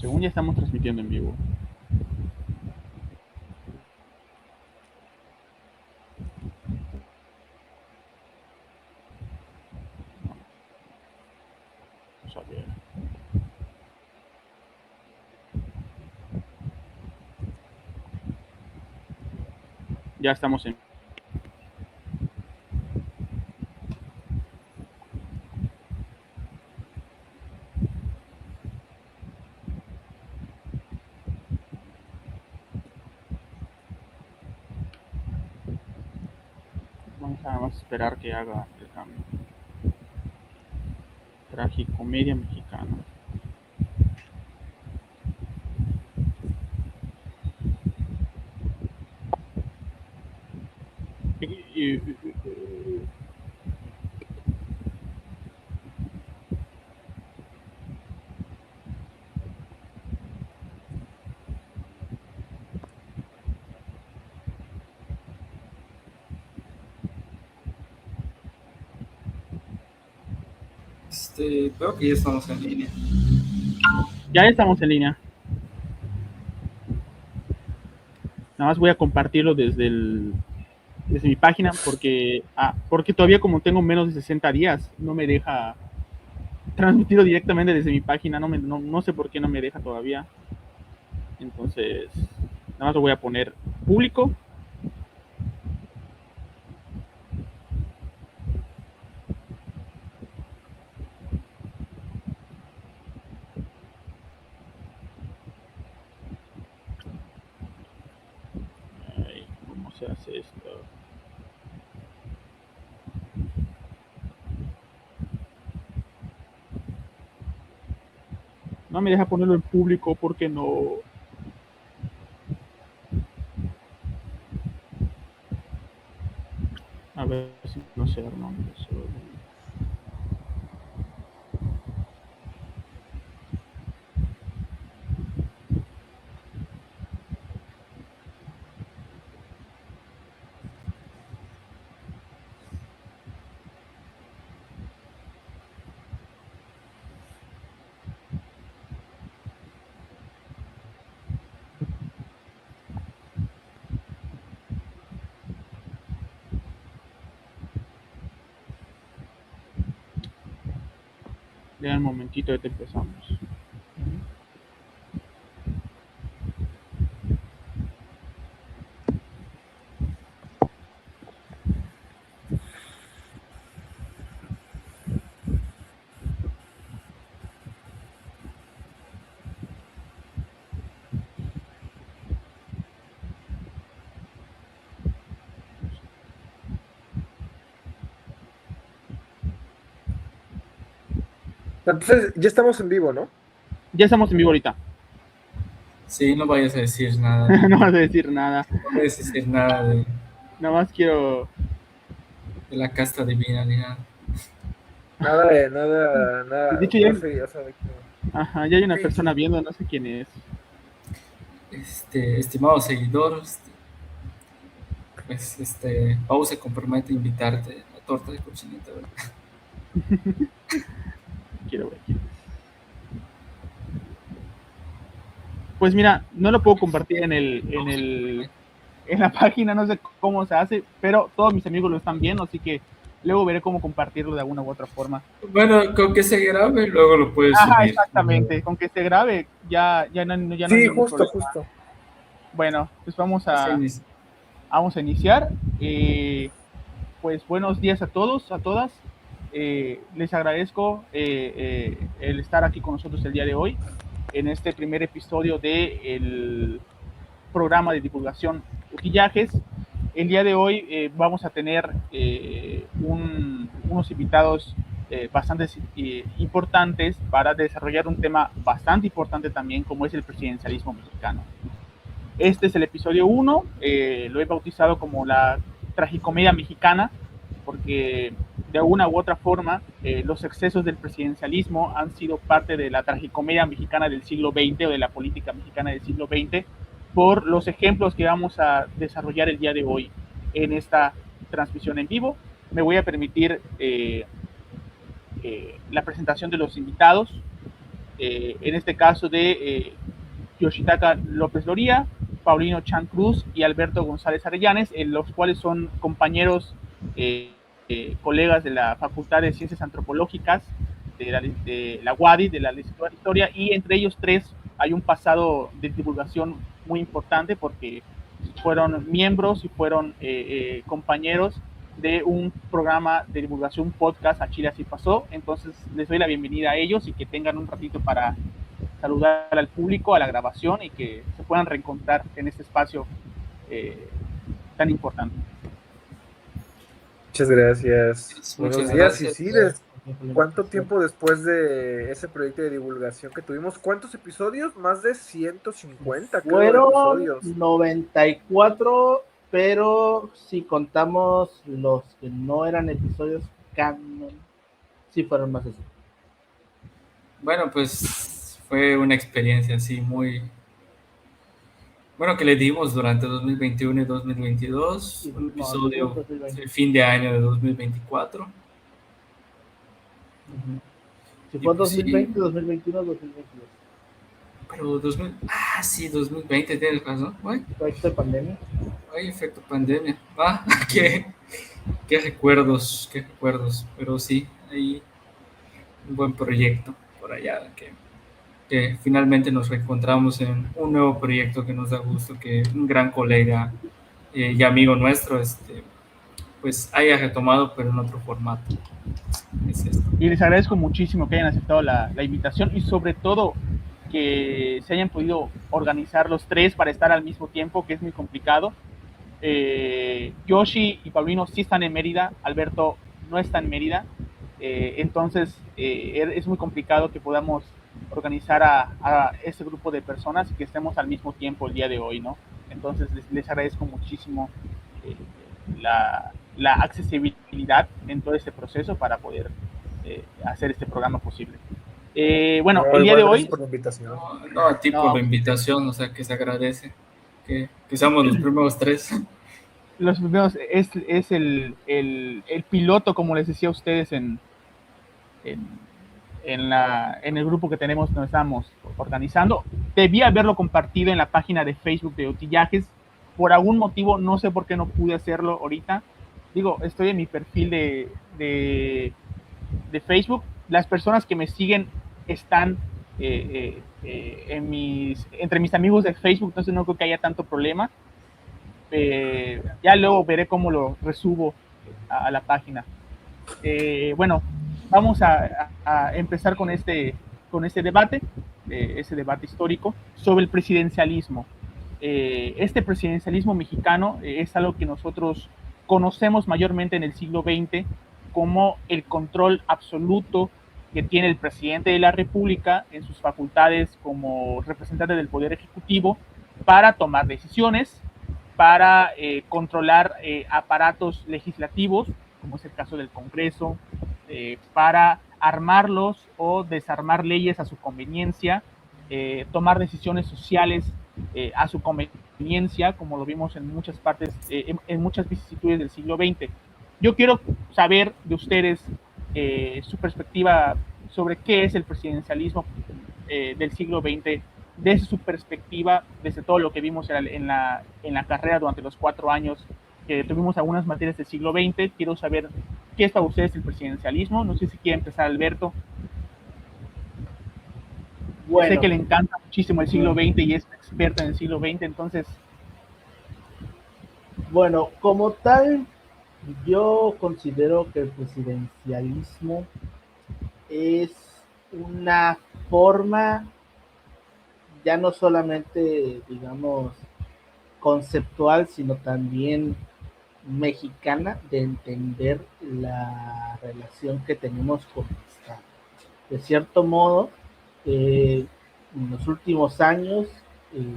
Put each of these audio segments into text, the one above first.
Según ya estamos transmitiendo en vivo. Vamos a ver. Ya estamos en. Vamos a esperar que haga el cambio. Tragicomedia mexicana. Veo que ya estamos en línea. Ya estamos en línea. Nada más voy a compartirlo desde mi página porque todavía como tengo menos de 60 días no me deja transmitirlo directamente desde mi página, no sé por qué no me deja todavía. Entonces, nada más lo voy a poner público. Ay, ¿cómo se hace esto? No me deja ponerlo en público porque no. A ver si no sé, Armando. Ya un momentito, ya te empezamos. Entonces, ya estamos en vivo, ¿no? Ya estamos en vivo ahorita. Sí, no vayas a decir nada. No vas a decir nada. No puedes decir nada de Nada más quiero. la casta divina ni nada. De hecho, no sé, ya sabe que... ajá, ya hay una Sí, persona sí. viendo, no sé quién es. Estimado seguidor, pues Pau se compromete a invitarte a la torta de cochinita, ¿verdad? Quiero ver quién es. Pues mira, no lo puedo compartir en la página, no sé cómo se hace, pero todos mis amigos lo están viendo, así que luego veré cómo compartirlo de alguna u otra forma. Bueno, con que se grabe, luego lo puedes Ajá, subir. exactamente. Con que se grabe, ya no hay Sí, ningún justo, problema. justo. Bueno, pues Así vamos a iniciar. Pues buenos días a todos, a todas. Les agradezco el estar aquí con nosotros el día de hoy en este primer episodio del programa de divulgación Utillajes. El día de hoy vamos a tener unos invitados bastante importantes para desarrollar un tema bastante importante también como es el presidencialismo mexicano. Este es el episodio 1, lo he bautizado como la tragicomedia mexicana, porque de alguna u otra forma los excesos del presidencialismo han sido parte de la tragicomedia mexicana del siglo XX o de la política mexicana del siglo XX por los ejemplos que vamos a desarrollar el día de hoy en esta transmisión en vivo. Me voy a permitir la presentación de los invitados. en este caso de Yoshitaka López Loría, Paulino Chan Cruz y Alberto González Arellanes, los cuales son compañeros, colegas de la Facultad de Ciencias Antropológicas de la UADY, de la licenciatura de Historia, y entre ellos tres hay un pasado de divulgación muy importante porque fueron miembros y fueron compañeros de un programa de divulgación, un podcast, A Chile Así Pasó. Entonces les doy la bienvenida a ellos y que tengan un ratito para saludar al público, a la grabación, y que se puedan reencontrar en este espacio tan importante. Muchas gracias. Muchas Buenos días. gracias. Y sí, ¿cuánto tiempo después de ese proyecto de divulgación que tuvimos? ¿Cuántos episodios? Más de 150, creo, Fueron episodios. 94, pero si contamos los que no eran episodios canon, sí fueron más de eso. Bueno, pues fue una experiencia así muy... Bueno, que le dimos durante 2021 y 2022, un episodio de fin de año de 2024. Si fue pues 2020, sí. 2021, 2022. Pero 2020, tienes razón. Efecto de pandemia. Ay, efecto pandemia. Qué recuerdos, qué recuerdos. Pero sí, hay un buen proyecto por allá que finalmente nos reencontramos en un nuevo proyecto que nos da gusto que un gran colega y amigo nuestro pues haya retomado, pero en otro formato. Es esto. Y les agradezco muchísimo que hayan aceptado la invitación, y sobre todo que se hayan podido organizar los tres para estar al mismo tiempo, que es muy complicado. Yoshi y Paulino sí están en Mérida, Alberto no está en Mérida, entonces es muy complicado que podamos organizar a este grupo de personas y que estemos al mismo tiempo el día de hoy, ¿no? Entonces les agradezco muchísimo la accesibilidad en todo este proceso para poder hacer este programa posible. Bueno, el día de hoy... Por la invitación. No, a ti por la invitación, o sea, que se agradece que seamos los primeros tres. Los primeros es el piloto, como les decía a ustedes en el grupo que tenemos, nos estamos organizando. Debí haberlo compartido en la página de Facebook de Utillajes. Por algún motivo, no sé por qué no pude hacerlo ahorita. Digo, estoy en mi perfil de Facebook. Las personas que me siguen están entre mis amigos de Facebook, entonces no creo que haya tanto problema. Ya luego veré cómo lo resubo a la página. Bueno, vamos a empezar con este debate, ese debate histórico sobre el presidencialismo. Este presidencialismo mexicano es algo que nosotros conocemos mayormente en el siglo XX como el control absoluto que tiene el presidente de la República en sus facultades como representante del Poder Ejecutivo para tomar decisiones, para controlar aparatos legislativos, como es el caso del Congreso, para armarlos o desarmar leyes a su conveniencia, tomar decisiones sociales a su conveniencia, como lo vimos en muchas partes, en muchas vicisitudes del siglo XX. Yo quiero saber de ustedes su perspectiva sobre qué es el presidencialismo del siglo XX, desde su perspectiva, desde todo lo que vimos en la carrera durante los 4 años que tuvimos algunas materias del siglo XX. Quiero saber qué es para ustedes el presidencialismo. No sé si quiere empezar Alberto. Bueno, sé que le encanta muchísimo el siglo XX y es experto en el siglo XX, entonces... Bueno, como tal, yo considero que el presidencialismo es una forma ya no solamente, digamos, conceptual, sino también mexicana de entender la relación que tenemos con el Estado. De cierto modo, en los últimos años,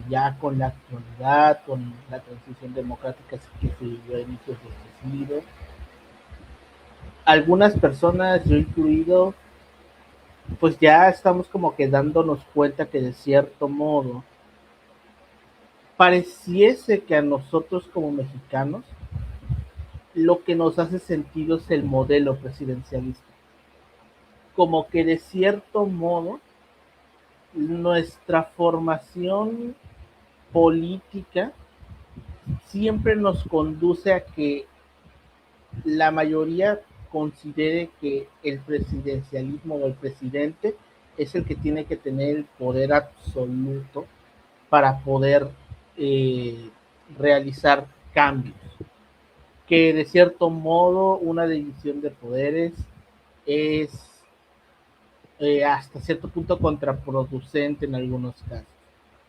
ya con la actualidad, con la transición democrática que se vivió a inicios de este siglo, algunas personas, yo incluido, pues ya estamos como que dándonos cuenta que de cierto modo pareciese que a nosotros como mexicanos lo que nos hace sentido es el modelo presidencialista. Como que de cierto modo nuestra formación política siempre nos conduce a que la mayoría considere que el presidencialismo o el presidente es el que tiene que tener el poder absoluto para poder realizar cambios. Que de cierto modo una división de poderes es hasta cierto punto contraproducente en algunos casos,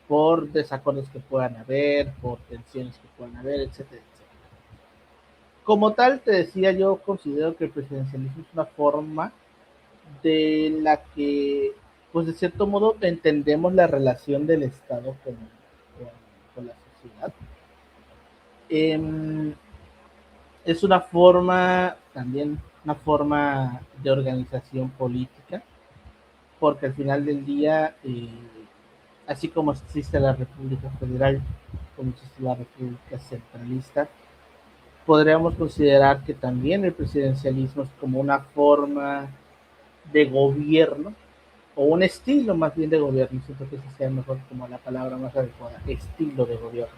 por desacuerdos que puedan haber, por tensiones que puedan haber, etcétera, etcétera. Como tal, te decía, yo considero que el presidencialismo es una forma de la que, pues de cierto modo, entendemos la relación del Estado con la sociedad. Es una forma, también una forma de organización política, porque al final del día, así como existe la República Federal, como existe la República Centralista, podríamos considerar que también el presidencialismo es como una forma de gobierno, o un estilo más bien de gobierno, siento que esa sea mejor como la palabra más adecuada, estilo de gobierno.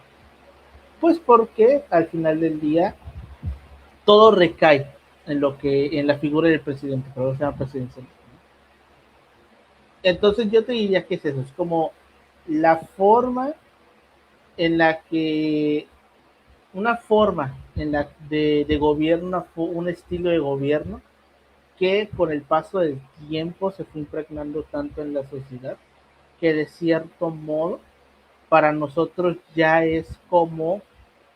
Pues porque al final del día todo recae en la figura del presidente, por eso se llama presidencialismo. Entonces yo te diría que es eso, es como la forma en la que una forma en la de gobierno, un estilo de gobierno que con el paso del tiempo se fue impregnando tanto en la sociedad que de cierto modo para nosotros ya es como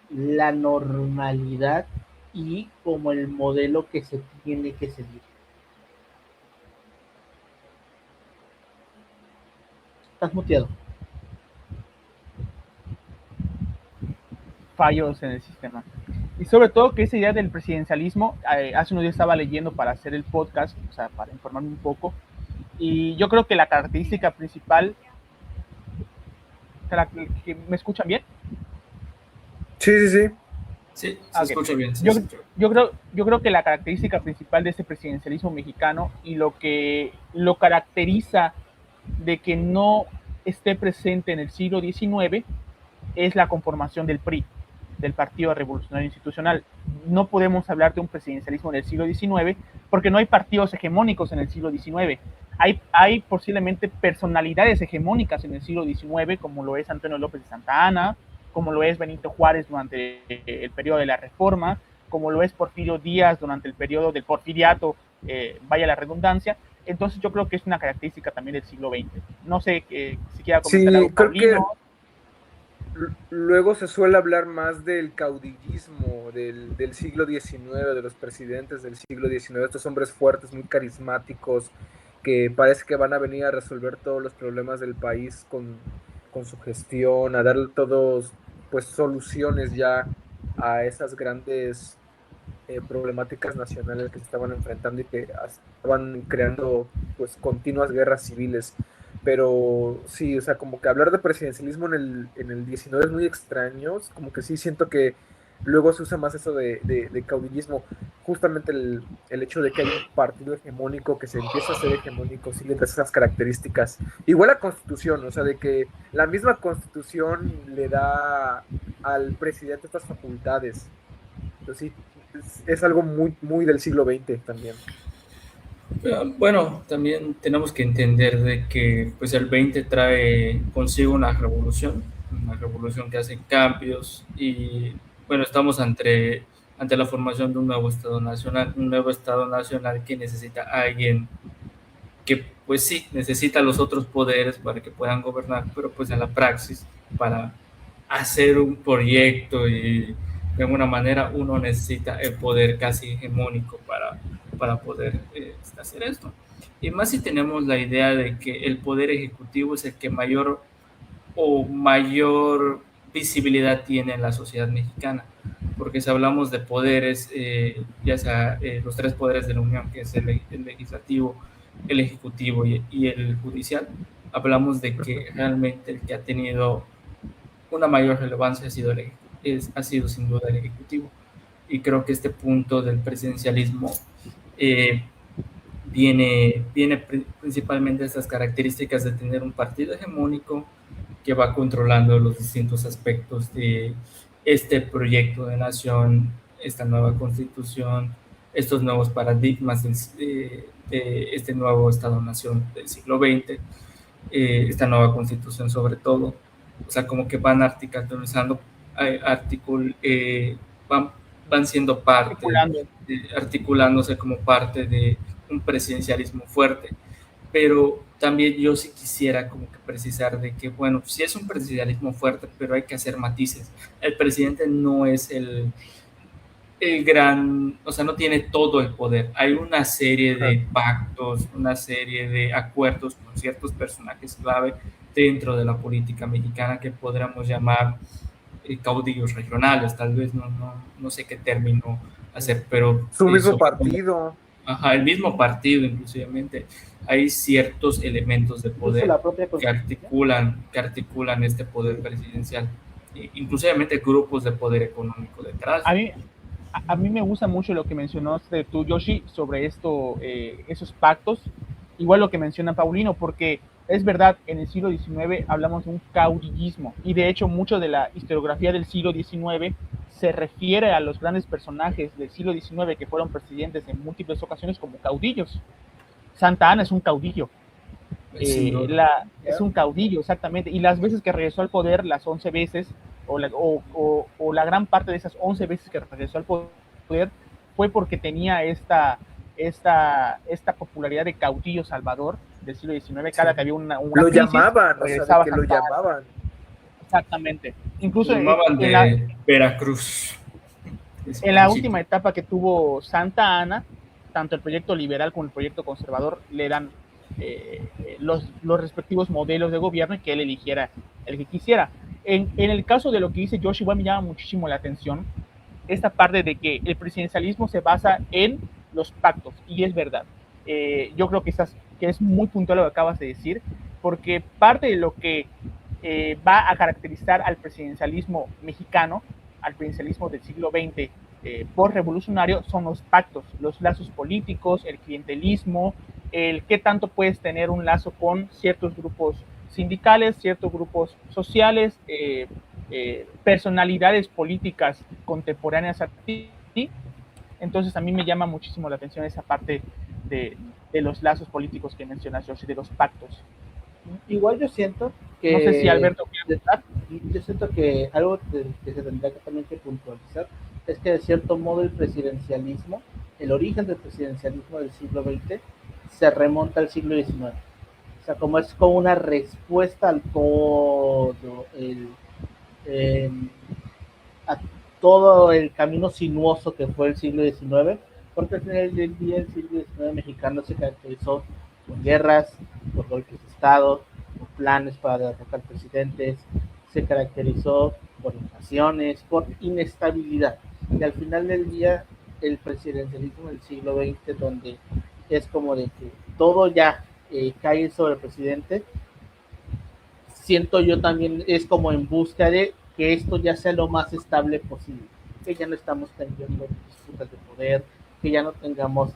la normalidad y como el modelo que se tiene que seguir. Estás muteado. Fallos en el sistema. Y sobre todo que esa idea del presidencialismo, hace unos días estaba leyendo para hacer el podcast, o sea, para informarme un poco, y yo creo que la característica principal, ¿me escuchan bien? Sí, sí, sí. Sí, se escucha bien. Yo creo que la característica principal de este presidencialismo mexicano y lo que lo caracteriza de que no esté presente en el siglo XIX es la conformación del PRI, del Partido Revolucionario Institucional. No podemos hablar de un presidencialismo en el siglo XIX porque no hay partidos hegemónicos en el siglo XIX. Hay posiblemente personalidades hegemónicas en el siglo XIX, como lo es Antonio López de Santa Anna, como lo es Benito Juárez durante el periodo de la Reforma, como lo es Porfirio Díaz durante el periodo del porfiriato, vaya la redundancia. Entonces yo creo que es una característica también del siglo XX. No sé si quiera comentar Sí, algo, creo Paulino. que luego se suele hablar más del caudillismo del siglo XIX, de los presidentes del siglo XIX, estos hombres fuertes, muy carismáticos, que parece que van a venir a resolver todos los problemas del país con su gestión, a dar todos pues soluciones ya a esas grandes problemáticas nacionales que se estaban enfrentando y que estaban creando pues continuas guerras civiles. Pero sí, o sea, como que hablar de presidencialismo en el 19 es muy extraño, como que sí siento que luego se usa más eso de caudillismo, justamente el hecho de que hay un partido hegemónico que se empieza a ser hegemónico, sigue esas características. Igual la Constitución, o sea, de que la misma Constitución le da al presidente estas facultades. Entonces sí, es algo muy, muy del siglo XX también. Bueno, también tenemos que entender de que pues el 20 trae consigo una revolución que hace cambios y bueno, estamos ante la formación de un nuevo Estado nacional que necesita a alguien que pues sí, necesita los otros poderes para que puedan gobernar, pero pues en la praxis, para hacer un proyecto y de alguna manera uno necesita el poder casi hegemónico para poder hacer esto. Y más si tenemos la idea de que el poder ejecutivo es el que mayor visibilidad tiene en la sociedad mexicana, porque si hablamos de poderes, ya sea los tres poderes de la Unión, que es el legislativo, el ejecutivo y el judicial, hablamos de que realmente el que ha tenido una mayor relevancia ha sido sin duda el ejecutivo. Y creo que este punto del presidencialismo tiene principalmente estas características de tener un partido hegemónico que va controlando los distintos aspectos de este proyecto de nación, esta nueva constitución, estos nuevos paradigmas de este nuevo Estado-nación del siglo XX, esta nueva constitución sobre todo. O sea, como que van articulando, van siendo parte, articulándose como parte de un presidencialismo fuerte. Pero también yo sí quisiera como que precisar de que, bueno, sí es un presidencialismo fuerte, pero hay que hacer matices. El presidente no es el gran, o sea, no tiene todo el poder. Hay una serie de pactos, una serie de acuerdos con ciertos personajes clave dentro de la política mexicana que podríamos llamar caudillos regionales, tal vez, no sé qué término hacer, pero... Su mismo partido. Ajá, el mismo partido, inclusivamente. Hay ciertos elementos de poder que articulan este poder presidencial, inclusivamente grupos de poder económico detrás. A mí me gusta mucho lo que mencionaste tú, Yoshi, sobre esos pactos, igual lo que menciona Paulino, porque es verdad, en el siglo XIX hablamos de un caudillismo, y de hecho mucho de la historiografía del siglo XIX se refiere a los grandes personajes del siglo XIX que fueron presidentes en múltiples ocasiones como caudillos. Santa Anna es un caudillo. Es un caudillo, exactamente, y las veces que regresó al poder, las 11 veces, o la gran parte de esas 11 veces que regresó al poder, fue porque tenía esta popularidad de caudillo salvador del siglo XIX. Cada que había una lo crisis, llamaban, regresaba, o sea, que lo llamaban. Exactamente. Incluso lo llamaban de Veracruz. En la última etapa que tuvo Santa Anna, tanto el proyecto liberal como el proyecto conservador le dan los respectivos modelos de gobierno y que él eligiera el que quisiera. En el caso de lo que dice Yoshi, igual me llama muchísimo la atención esta parte de que el presidencialismo se basa en los pactos, y es verdad. Yo creo que es muy puntual lo que acabas de decir, porque parte de lo que va a caracterizar al presidencialismo mexicano, al presidencialismo del siglo XX postrevolucionario, son los pactos, los lazos políticos, el clientelismo, el qué tanto puedes tener un lazo con ciertos grupos sindicales, ciertos grupos sociales, personalidades políticas contemporáneas a ti. Entonces a mí me llama muchísimo la atención esa parte de los lazos políticos que mencionas, Joshi, de los pactos. Igual yo siento que... No sé si Alberto quiere estar. Yo siento que algo que se tendría que también que puntualizar es que de cierto modo el presidencialismo, el origen del presidencialismo del siglo XX se remonta al siglo XIX. O sea, como es como una respuesta al todo a todo el camino sinuoso que fue el siglo XIX, porque al final del día el siglo XIX mexicano se caracterizó por guerras, por golpes de Estado, por planes para derrocar presidentes, se caracterizó por inflaciones, por inestabilidad. Y al final del día, el presidencialismo del siglo XX, donde es como de que todo ya cae sobre el presidente, siento yo también es como en busca de que esto ya sea lo más estable posible, que ya no estamos teniendo disputas de poder, que ya no tengamos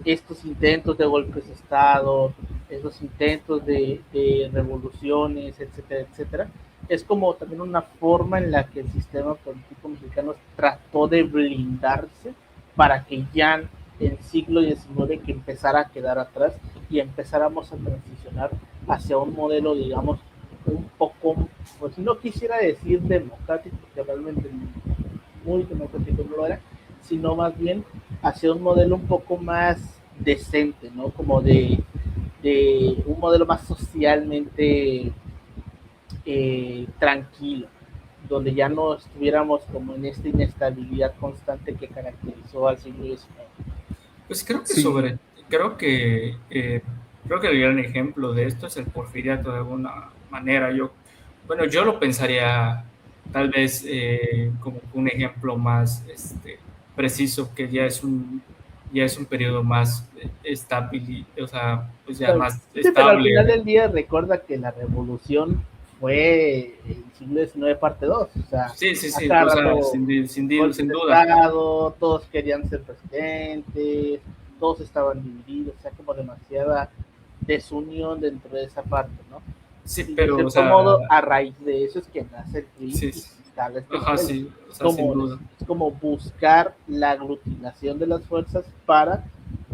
estos intentos de golpes de Estado, estos intentos de revoluciones, etcétera, etcétera. Es como también una forma en la que el sistema político mexicano trató de blindarse para que ya en el siglo XIX que empezara a quedar atrás y empezáramos a transicionar hacia un modelo, digamos, un poco, pues no quisiera decir democrático, porque realmente muy democrático no lo era, sino más bien hacia un modelo un poco más decente, ¿no? Como de un modelo más socialmente tranquilo, donde ya no estuviéramos como en esta inestabilidad constante que caracterizó al siglo XIX. Pues creo que creo que el gran ejemplo de esto es el porfiriato de alguna manera. Yo lo pensaría tal vez como un ejemplo más preciso, que ya es un periodo más estable, o sea, pues ya más estable. Pero al final del día recuerda que la revolución fue el siglo XIX parte 2, o sea, sí, o sea, sin duda. Estado, todos querían ser presidentes, todos estaban divididos, o sea, como demasiada desunión dentro de esa parte, ¿no? Sí, Y pero, de o cierto sea, modo, a raíz de eso es que nace el PRI sí, y se instala este ajá, modelo. sí, o sea, sin duda. Es como buscar la aglutinación de las fuerzas para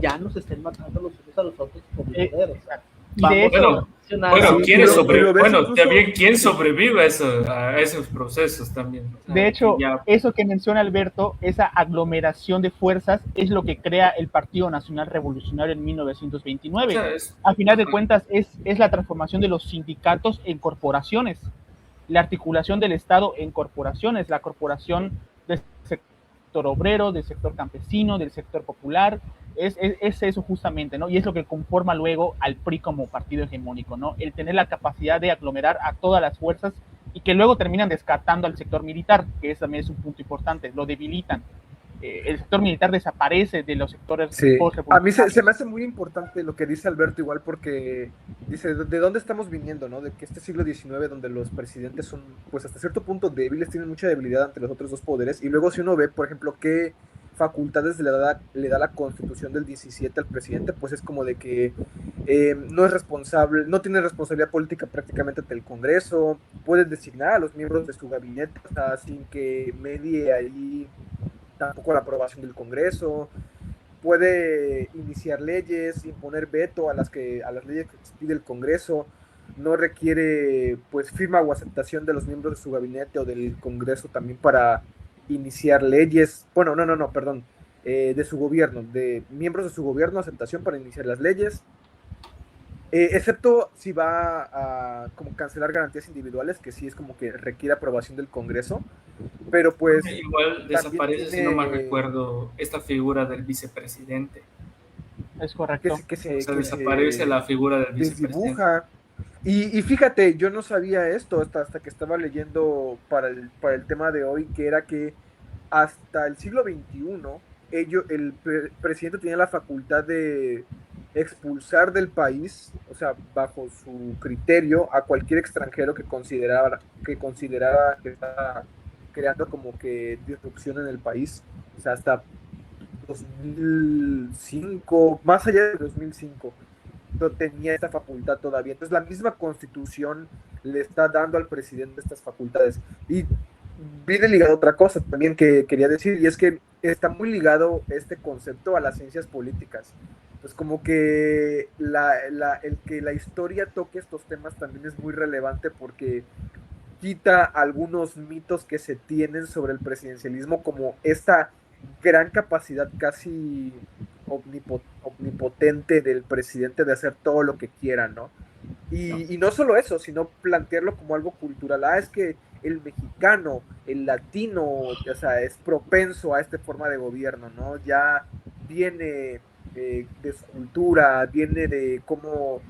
ya no se estén matando los unos a los otros como guerreros. O sea, y de hecho, bueno, Sí, bueno, incluso, también quién sobrevive a esos procesos también. O sea, de hecho, ya, eso que menciona Alberto, esa aglomeración de fuerzas, es lo que crea el Partido Nacional Revolucionario en o 1929. sea, Al final de ajá. cuentas, es la transformación de los sindicatos en corporaciones, la articulación del Estado en corporaciones, la corporación del sector obrero, del sector campesino, del sector popular, es eso justamente, ¿no? Y es lo que conforma luego al PRI como partido hegemónico, ¿no? El tener la capacidad de aglomerar a todas las fuerzas y que luego terminan descartando al sector militar, que eso también es un punto importante, lo debilitan. El sector militar desaparece de los sectores sí, a mí post-revolucionarios. se me hace muy importante lo que dice Alberto igual porque dice, ¿de dónde estamos viniendo, no? De que este siglo XIX donde los presidentes son, pues hasta cierto punto débiles, tienen mucha debilidad ante los otros dos poderes, y luego si uno ve, por ejemplo, qué facultades le da la Constitución del 17 al presidente, pues es como de que no es responsable, no tiene responsabilidad política prácticamente ante el Congreso, puede designar a los miembros de su gabinete, o sea, sin que medie ahí tampoco la aprobación del Congreso, puede iniciar leyes, imponer veto a las leyes que pide el Congreso, no requiere pues firma o aceptación de los miembros de su gabinete o del Congreso también para iniciar leyes, bueno, perdón, de su gobierno, de miembros de su gobierno, aceptación para iniciar las leyes, excepto si va a como cancelar garantías individuales, que sí es como que requiere aprobación del Congreso, pero pues igual desaparece, si no mal tiene, recuerdo, esta figura del vicepresidente. Es correcto. O sea, desaparece la figura del vicepresidente. desdibuja. Y fíjate, yo no sabía esto hasta que estaba leyendo para el tema de hoy, que era que hasta el siglo XXI, el presidente tenía la facultad de expulsar del país, o sea, bajo su criterio, a cualquier extranjero que considerara que estaba creando como que disrupción en el país. O sea, hasta 2005, más allá de 2005, no tenía esta facultad todavía. Entonces la misma Constitución le está dando al presidente estas facultades. Y viene ligado a otra cosa también que quería decir, y es que está muy ligado este concepto a las ciencias políticas. Pues como que el que la historia toque estos temas también es muy relevante porque quita algunos mitos que se tienen sobre el presidencialismo, como esta gran capacidad casi omnipotente del presidente de hacer todo lo que quiera, ¿no? Y no solo eso, sino plantearlo como algo cultural. Es que el mexicano, el latino, o sea, es propenso a esta forma de gobierno, ¿no? Ya viene de su cultura, viene de cómo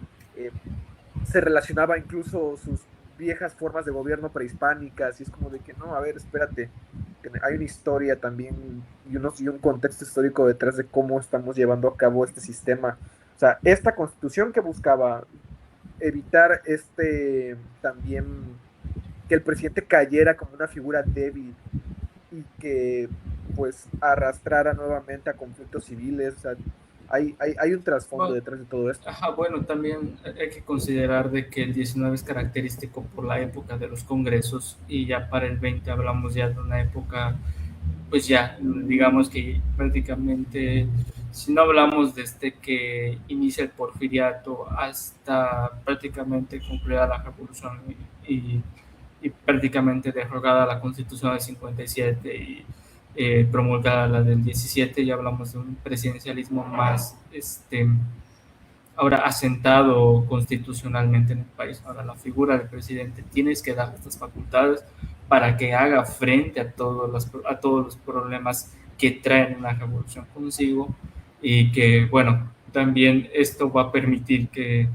se relacionaba incluso sus viejas formas de gobierno prehispánicas, y es como de que no, a ver, espérate, hay una historia también y un contexto histórico detrás de cómo estamos llevando a cabo este sistema. O sea, esta constitución que buscaba evitar también que el presidente cayera como una figura débil y que pues arrastrara nuevamente a conflictos civiles, o sea, hay un trasfondo detrás de todo esto. Ajá, bueno, también hay que considerar de que el 19 es característico por la época de los congresos y ya para el 20 hablamos ya de una época, pues ya, digamos que prácticamente, si no hablamos desde que inicia el porfiriato hasta prácticamente concluida la revolución y prácticamente derogada la constitución del 57 y promulgada la del 17, ya hablamos de un presidencialismo más ahora asentado constitucionalmente en el país. Ahora la figura del presidente tienes que dar estas facultades para que haga frente a todos los problemas que traen una revolución consigo, y que bueno, también esto va a permitir que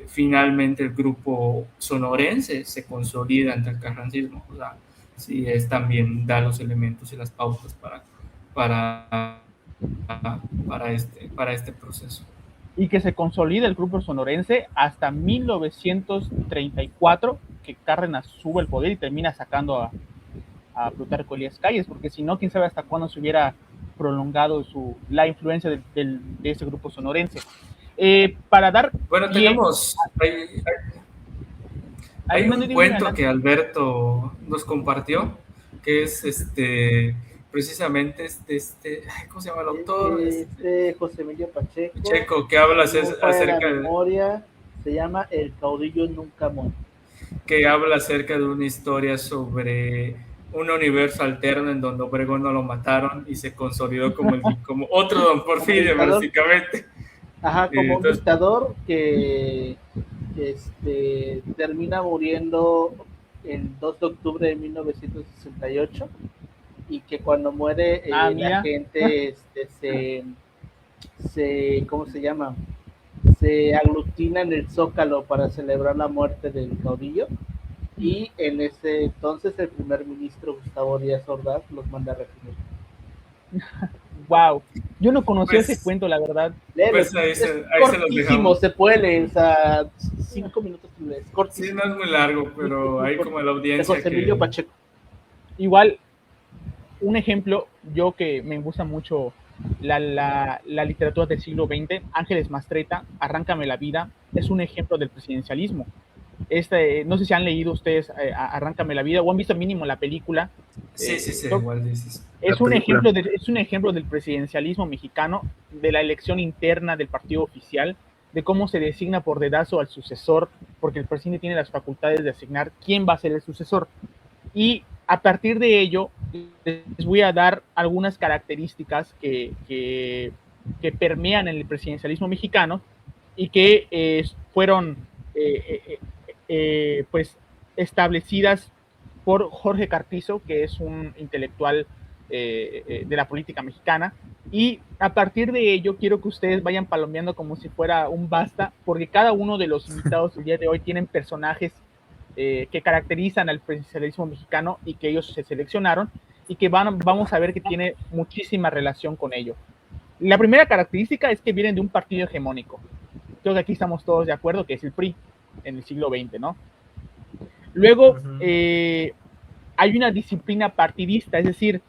finalmente el grupo sonorense se consolida ante el carrancismo. O sea, sí, es también da los elementos y las pautas para este proceso. Y que se consolida el grupo sonorense hasta 1934, que Cárdenas sube el poder y termina sacando a Plutarco Elías Calles, porque si no, quién sabe hasta cuándo se hubiera prolongado la influencia de ese grupo sonorense. Para dar... Bueno, tenemos... Hay un cuento que Alberto nos compartió, que es precisamente ¿cómo se llama el autor? José Emilio Pacheco. Pacheco, que habla acerca de memoria, se llama El caudillo nunca muere. Que habla acerca de una historia sobre un universo alterno en donde Obregón no lo mataron y se consolidó como otro Don Porfirio, básicamente. Ajá, como un dictador que termina muriendo el 2 de octubre de 1968 y que cuando muere la gente ¿cómo se llama? Se aglutina en el Zócalo para celebrar la muerte del caudillo, y en ese entonces el primer ministro Gustavo Díaz Ordaz los manda a reprimir. Wow, yo no conocía ese cuento, la verdad. Pues ahí se los dejamos. Se puede leer, o sea, 5 minutos es cortísimo. Sí, no es muy largo, pero hay como la audiencia José Emilio Pacheco. Igual, un ejemplo, yo que me gusta mucho la literatura del siglo XX, Ángeles Mastretta, Arráncame la vida, es un ejemplo del presidencialismo. No sé si han leído ustedes Arráncame la vida o han visto mínimo la película. Sí, igual dices. Es un ejemplo del presidencialismo mexicano, de la elección interna del partido oficial, de cómo se designa por dedazo al sucesor, porque el presidente tiene las facultades de asignar quién va a ser el sucesor. Y a partir de ello, les voy a dar algunas características que permean en el presidencialismo mexicano y que fueron pues establecidas por Jorge Carpizo, que es un intelectual de la política mexicana, y a partir de ello quiero que ustedes vayan palomeando como si fuera un basta, porque cada uno de los invitados del día de hoy tienen personajes que caracterizan al presidencialismo mexicano y que ellos se seleccionaron y que vamos a ver que tiene muchísima relación con ello. La primera característica es que vienen de un partido hegemónico. Creo que aquí estamos todos de acuerdo que es el PRI en el siglo XX, ¿no? Luego, hay una disciplina partidista, es decir,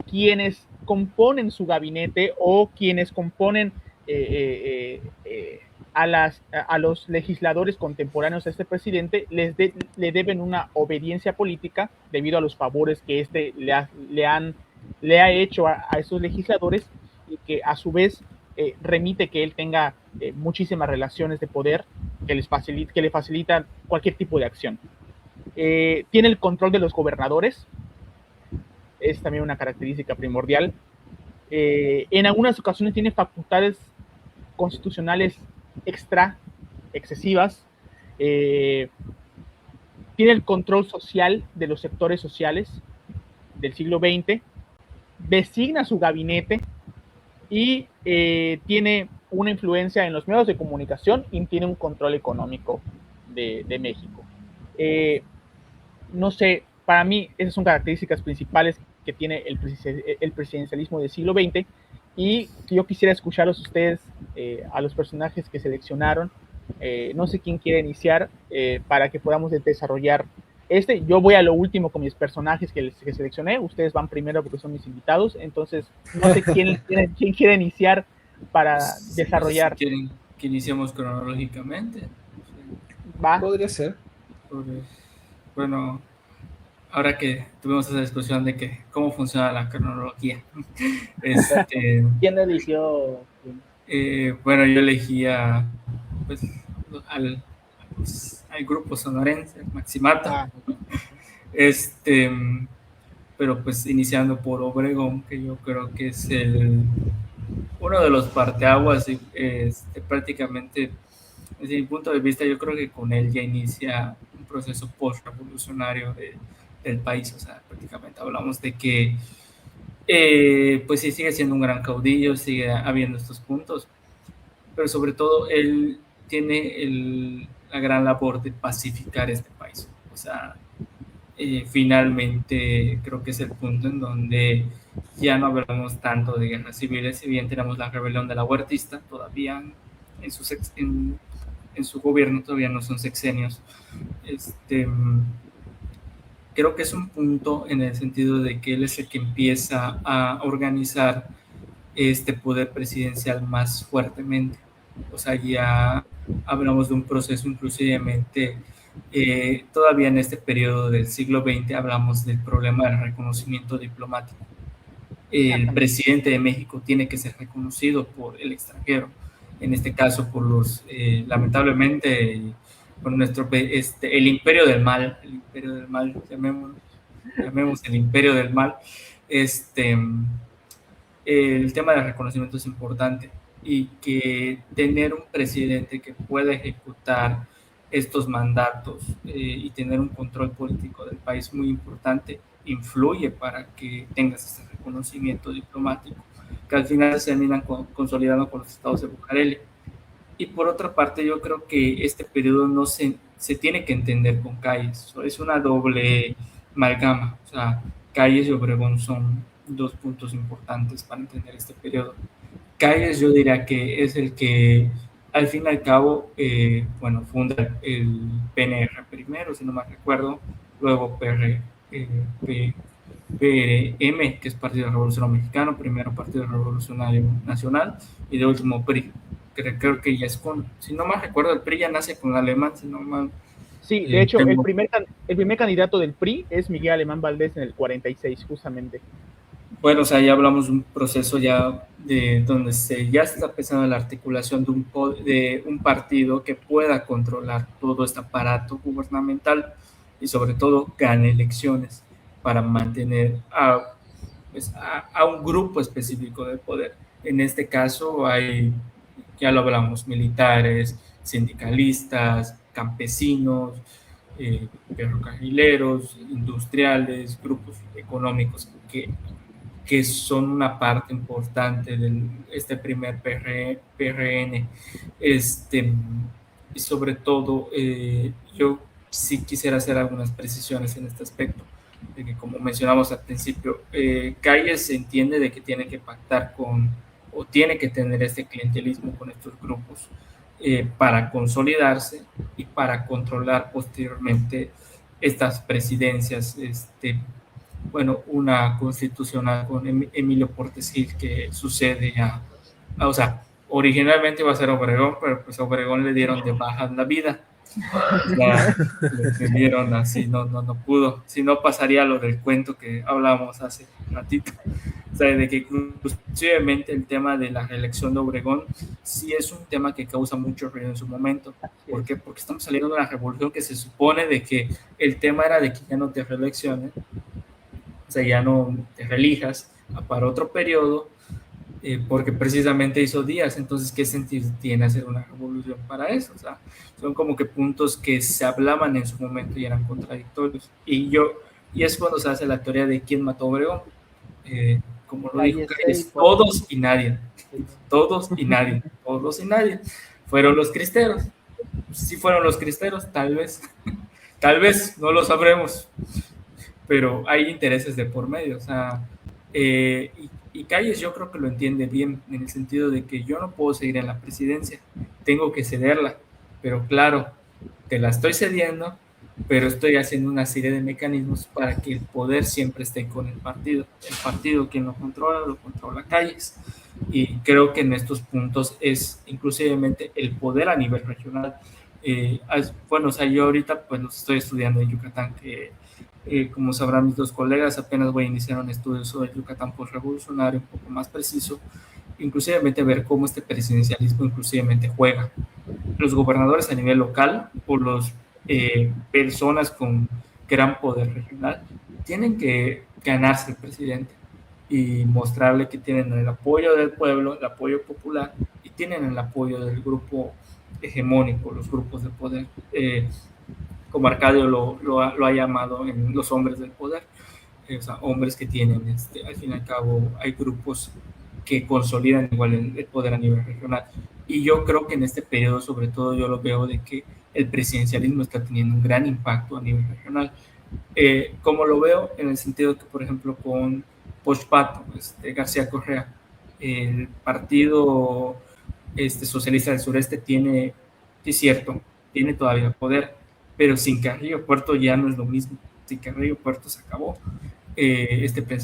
quienes componen su gabinete o quienes componen a los legisladores contemporáneos a este presidente le deben una obediencia política debido a los favores que le ha hecho a esos legisladores, y que a su vez remite que él tenga muchísimas relaciones de poder que le facilitan cualquier tipo de acción. Tiene el control de los gobernadores, es también una característica primordial. En algunas ocasiones tiene facultades constitucionales excesivas. Tiene el control social de los sectores sociales del siglo XX, designa su gabinete y tiene una influencia en los medios de comunicación y tiene un control económico de México. No sé, para mí esas son características principales que tiene el presidencialismo del siglo XX, y yo quisiera escucharlos ustedes, a los personajes que seleccionaron. No sé quién quiere iniciar para que podamos desarrollar yo voy a lo último con mis personajes que seleccioné, ustedes van primero porque son mis invitados, entonces no sé quién quiere iniciar para desarrollar. Si quieren que iniciemos cronológicamente. ¿Va? Podría ser. Bueno, ahora que tuvimos esa discusión de que cómo funciona la cronología. ¿Quién eligió? Bueno, yo elegía pues, al grupo sonorense, Maximato. Pero pues iniciando por Obregón, que yo creo que es uno de los parteaguas, prácticamente desde mi punto de vista, yo creo que con él ya inicia un proceso post-revolucionario del país. O sea, prácticamente hablamos de que pues sí, sigue siendo un gran caudillo, sigue habiendo estos puntos, pero sobre todo él tiene la gran labor de pacificar este país. O sea, finalmente creo que es el punto en donde ya no hablamos tanto de guerras civiles, si bien tenemos la rebelión de la Huertista, todavía en su gobierno todavía no son sexenios. Creo que es un punto en el sentido de que él es el que empieza a organizar este poder presidencial más fuertemente. O sea, ya hablamos de un proceso inclusivamente, todavía en este periodo del siglo XX hablamos del problema del reconocimiento diplomático. El presidente de México tiene que ser reconocido por el extranjero, en este caso por los, lamentablemente, por el imperio del mal, llamemos el imperio del mal, el tema del reconocimiento es importante y que tener un presidente que pueda ejecutar estos mandatos y tener un control político del país muy importante influye para que tengas ese reconocimiento diplomático, que al final se terminan consolidando con los estados de Bucareli. Y por otra parte, yo creo que este periodo no se tiene que entender con Calles, es una doble amalgama, o sea, Calles y Obregón son dos puntos importantes para entender este periodo. Calles yo diría que es el que al fin y al cabo, funda el PNR primero, si no me recuerdo, luego PRM, que es Partido Revolucionario Mexicano, primero Partido Revolucionario Nacional y de último PRI. Creo que ya es si no me recuerdo, el PRI ya nace con Alemán, si no mal. Sí, de hecho, el primer candidato del PRI es Miguel Alemán Valdés en el 46, justamente. Bueno, o sea, ya hablamos de un proceso ya de donde ya se está empezando la articulación de un partido que pueda controlar todo este aparato gubernamental y sobre todo gane elecciones para mantener a un grupo específico de poder. En este caso hay, ya lo hablamos, militares, sindicalistas, campesinos, ferrocarrileros, industriales, grupos económicos que son una parte importante de este primer PRN. Y sobre todo, yo sí quisiera hacer algunas precisiones en este aspecto, de que como mencionamos al principio, Calles se entiende de que tiene que pactar o tiene que tener este clientelismo con estos grupos para consolidarse y para controlar posteriormente estas presidencias, una constitucional con Emilio Portes Gil que sucede o sea, originalmente iba a ser Obregón, pero pues a Obregón le dieron de baja la vida. Ya, le dieron así, no pudo. Si no, pasaría lo del cuento que hablábamos hace ratito. O sea, de que inclusivamente el tema de la reelección de Obregón sí es un tema que causa mucho ruido en su momento. ¿Por qué? Porque estamos saliendo de una revolución que se supone de que el tema era de que ya no te reelecciones, o sea, ya no te reelijas para otro periodo, porque precisamente hizo Díaz. Entonces, ¿qué sentido tiene hacer una revolución para eso? O sea, son como que puntos que se hablaban en su momento y eran contradictorios. Y es cuando se hace la teoría de quién mató a Obregón. Como lo dijo Calles, todos y nadie. Todos y nadie. Todos y nadie. Fueron los cristeros. Sí fueron los cristeros, tal vez. Tal vez, no lo sabremos. Pero hay intereses de por medio, o sea, y Calles yo creo que lo entiende bien, en el sentido de que yo no puedo seguir en la presidencia, tengo que cederla, pero claro, te la estoy cediendo, pero estoy haciendo una serie de mecanismos para que el poder siempre esté con el partido quien lo controla Calles, y creo que en estos puntos es inclusivemente el poder a nivel regional. O sea, yo ahorita pues los estoy estudiando en Yucatán, que como sabrán mis dos colegas, apenas voy a iniciar un estudio sobre Yucatán postrevolucionario un poco más preciso, inclusivemente ver cómo este presidencialismo inclusivemente juega. Los gobernadores a nivel local o las personas con gran poder regional tienen que ganarse el presidente y mostrarle que tienen el apoyo del pueblo, el apoyo popular, y tienen el apoyo del grupo hegemónico, los grupos de poder, como Arcadio lo ha llamado en los hombres del poder, o sea, hombres que tienen, al fin y al cabo, hay grupos que consolidan igual el poder a nivel regional. Y yo creo que en este periodo, sobre todo, yo lo veo de que el presidencialismo está teniendo un gran impacto a nivel regional. Como lo veo en el sentido que, por ejemplo, con Pochpato, García Correa, el partido socialista del sureste tiene, es cierto, tiene todavía poder, pero sin Carrillo Puerto ya no es lo mismo. Sin Carrillo Puerto se acabó.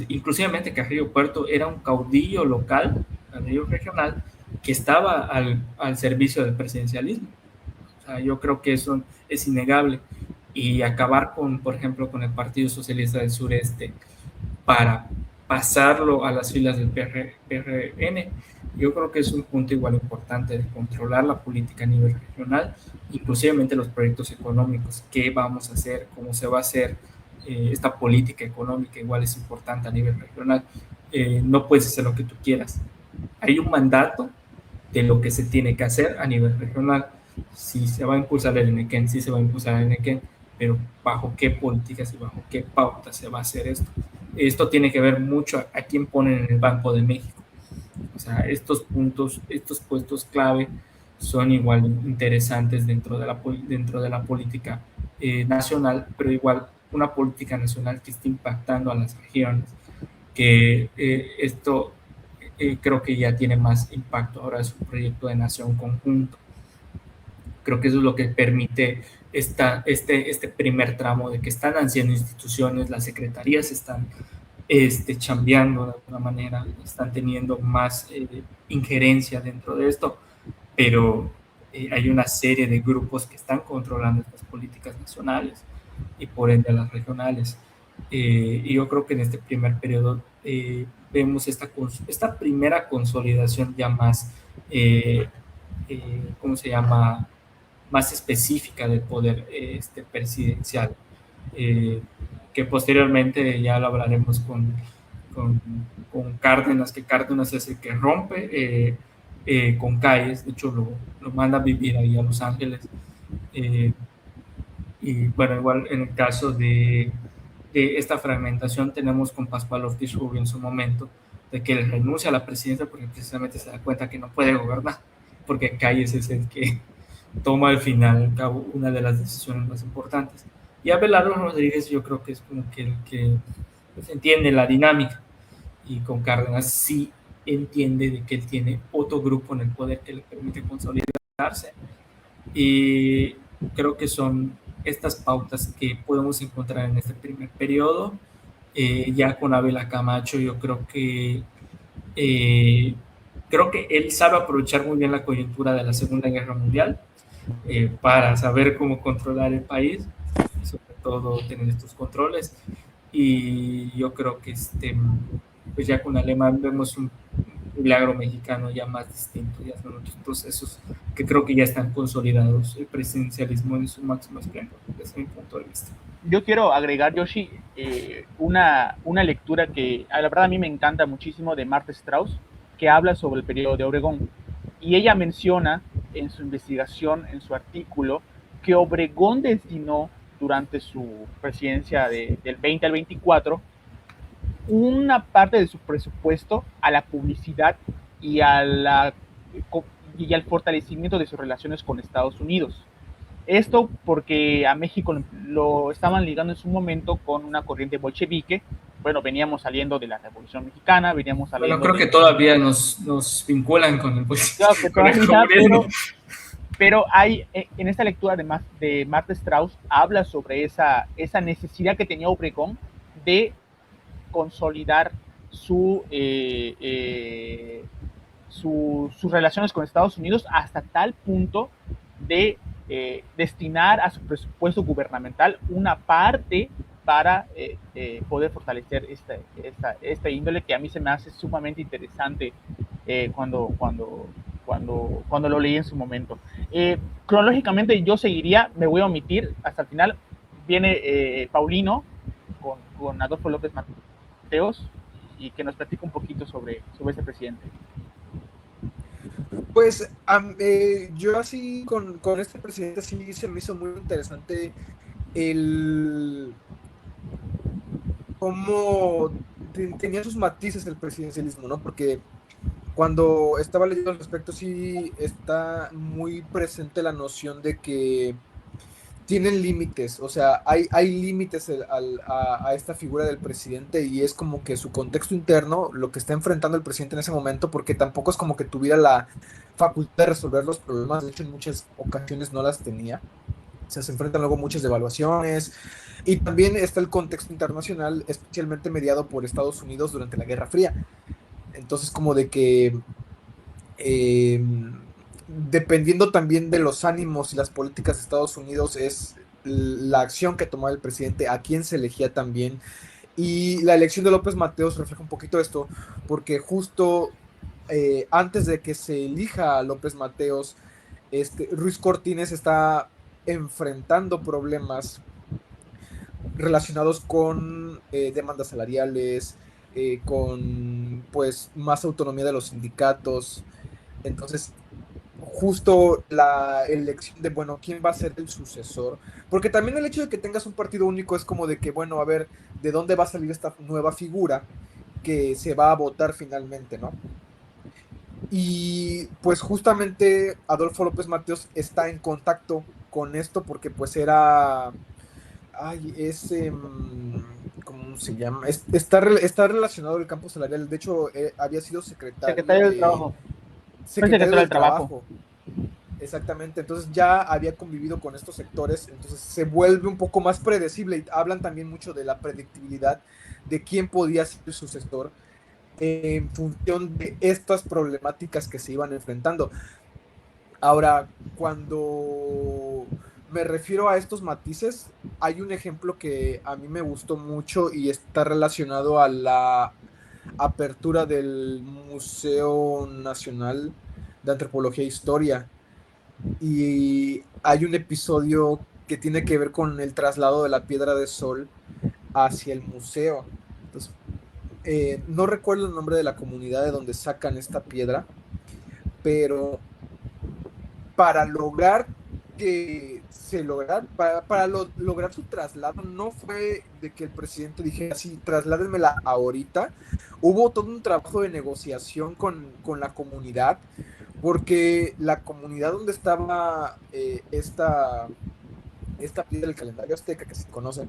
Inclusivamente Carrillo Puerto era un caudillo local, mercadillo regional que estaba al servicio del presidencialismo. O sea, yo creo que eso es innegable. Y acabar con, por ejemplo, con el Partido Socialista del Sureste para pasarlo a las filas del PRN, yo creo que es un punto igual importante de controlar la política a nivel regional, inclusive los proyectos económicos, qué vamos a hacer, cómo se va a hacer. Esta política económica igual es importante a nivel regional. No puedes hacer lo que tú quieras. Hay un mandato de lo que se tiene que hacer a nivel regional. Si se va a impulsar el Enequén, sí se va a impulsar el Enequén, pero bajo qué políticas y bajo qué pautas se va a hacer esto. Esto tiene que ver mucho a quién ponen en el Banco de México. O sea, estos puntos, estos puestos clave son igual interesantes dentro de la política nacional, pero igual una política nacional que está impactando a las regiones, que esto creo que ya tiene más impacto, ahora es un proyecto de nación conjunto. Creo que eso es lo que permite este primer tramo de que están haciendo instituciones, las secretarías están chambeando de alguna manera, están teniendo más injerencia dentro de esto, pero hay una serie de grupos que están controlando estas políticas nacionales y por ende las regionales. Y yo creo que en este primer periodo vemos esta primera consolidación ya más, ¿cómo se llama?, más específica del poder presidencial, que posteriormente ya lo hablaremos con Cárdenas, que Cárdenas es el que rompe con Calles, de hecho lo manda a vivir ahí a Los Ángeles. Y bueno, igual en el caso de esta fragmentación tenemos con Pascual Ortiz Rubio en su momento, de que él renuncia a la presidencia porque precisamente se da cuenta que no puede gobernar, porque Calles es el que toma al final cabo una de las decisiones más importantes. Y Abelardo Rodríguez yo creo que es como que el que pues, entiende la dinámica, y con Cárdenas sí entiende de que él tiene otro grupo en el poder que le permite consolidarse. Y creo que son estas pautas que podemos encontrar en este primer periodo. Ya con Abela Camacho yo creo que él sabe aprovechar muy bien la coyuntura de la Segunda Guerra Mundial para saber cómo controlar el país, y sobre todo tener estos controles. Y yo creo que pues ya con Alemán vemos un milagro mexicano ya más distinto, ya son otros procesos que creo que ya están consolidados, el presidencialismo en su máximo esplendor, desde mi punto de vista. Yo quiero agregar, Yoshi, una lectura que la verdad a mí me encanta muchísimo, de Marta Strauss, que habla sobre el periodo de Obregón. Y ella menciona en su investigación, en su artículo, que Obregón destinó durante su presidencia del 20 al 24 una parte de su presupuesto a la publicidad y al fortalecimiento de sus relaciones con Estados Unidos. Esto porque a México lo estaban ligando en su momento con una corriente bolchevique. Bueno, veníamos saliendo de la Revolución Mexicana, veníamos saliendo... Bueno, creo que todavía nos vinculan con el bolchevismo. Claro que todavía, pero hay, en esta lectura de Marta Strauss, habla sobre esa necesidad que tenía Obregón de consolidar sus relaciones con Estados Unidos hasta tal punto de destinar a su presupuesto gubernamental una parte para poder fortalecer esta índole, que a mí se me hace sumamente interesante cuando lo leí en su momento. Cronológicamente yo seguiría, me voy a omitir hasta el final. Viene Paulino con Adolfo López Mateos, y que nos platique un poquito sobre este presidente. Pues yo así con este presidente sí se me hizo muy interesante cómo tenía sus matices el presidencialismo, ¿no? Porque cuando estaba leyendo al respecto sí está muy presente la noción de que tienen límites, o sea, hay límites a esta figura del presidente, y es como que su contexto interno, lo que está enfrentando el presidente en ese momento, porque tampoco es como que tuviera la facultad de resolver los problemas, de hecho en muchas ocasiones no las tenía. O sea, se enfrentan luego muchas devaluaciones, y también está el contexto internacional, especialmente mediado por Estados Unidos durante la Guerra Fría. Entonces, como de que dependiendo también de los ánimos y las políticas de Estados Unidos, es la acción que tomaba el presidente, a quién se elegía también. Y la elección de López Mateos refleja un poquito esto, porque justo antes de que se elija a López Mateos, Ruiz Cortines está enfrentando problemas relacionados con demandas salariales, con pues más autonomía de los sindicatos. Entonces, justo la elección de, bueno, quién va a ser el sucesor, porque también el hecho de que tengas un partido único es como de que, bueno, a ver, ¿de dónde va a salir esta nueva figura que se va a votar finalmente, ¿no? Y pues justamente Adolfo López Mateos está en contacto con esto porque pues era, ay, ¿cómo se llama? Está relacionado al campo salarial, de hecho había sido Secretario del Trabajo. secretario del Trabajo. Exactamente, entonces ya había convivido con estos sectores, entonces se vuelve un poco más predecible y hablan también mucho de la predictibilidad de quién podía ser el sucesor en función de estas problemáticas que se iban enfrentando. Ahora, cuando me refiero a estos matices, hay un ejemplo que a mí me gustó mucho y está relacionado a la apertura del Museo Nacional de Antropología e Historia. Y hay un episodio que tiene que ver con el traslado de la Piedra de Sol hacia el museo. Entonces, no recuerdo el nombre de la comunidad de donde sacan esta piedra, pero para lograr que se lograra, lograr su traslado, no fue de que el presidente dijera, sí, trasládenmela ahorita. Hubo todo un trabajo de negociación con la comunidad, porque la comunidad donde estaba esta piedra del calendario azteca que se conoce,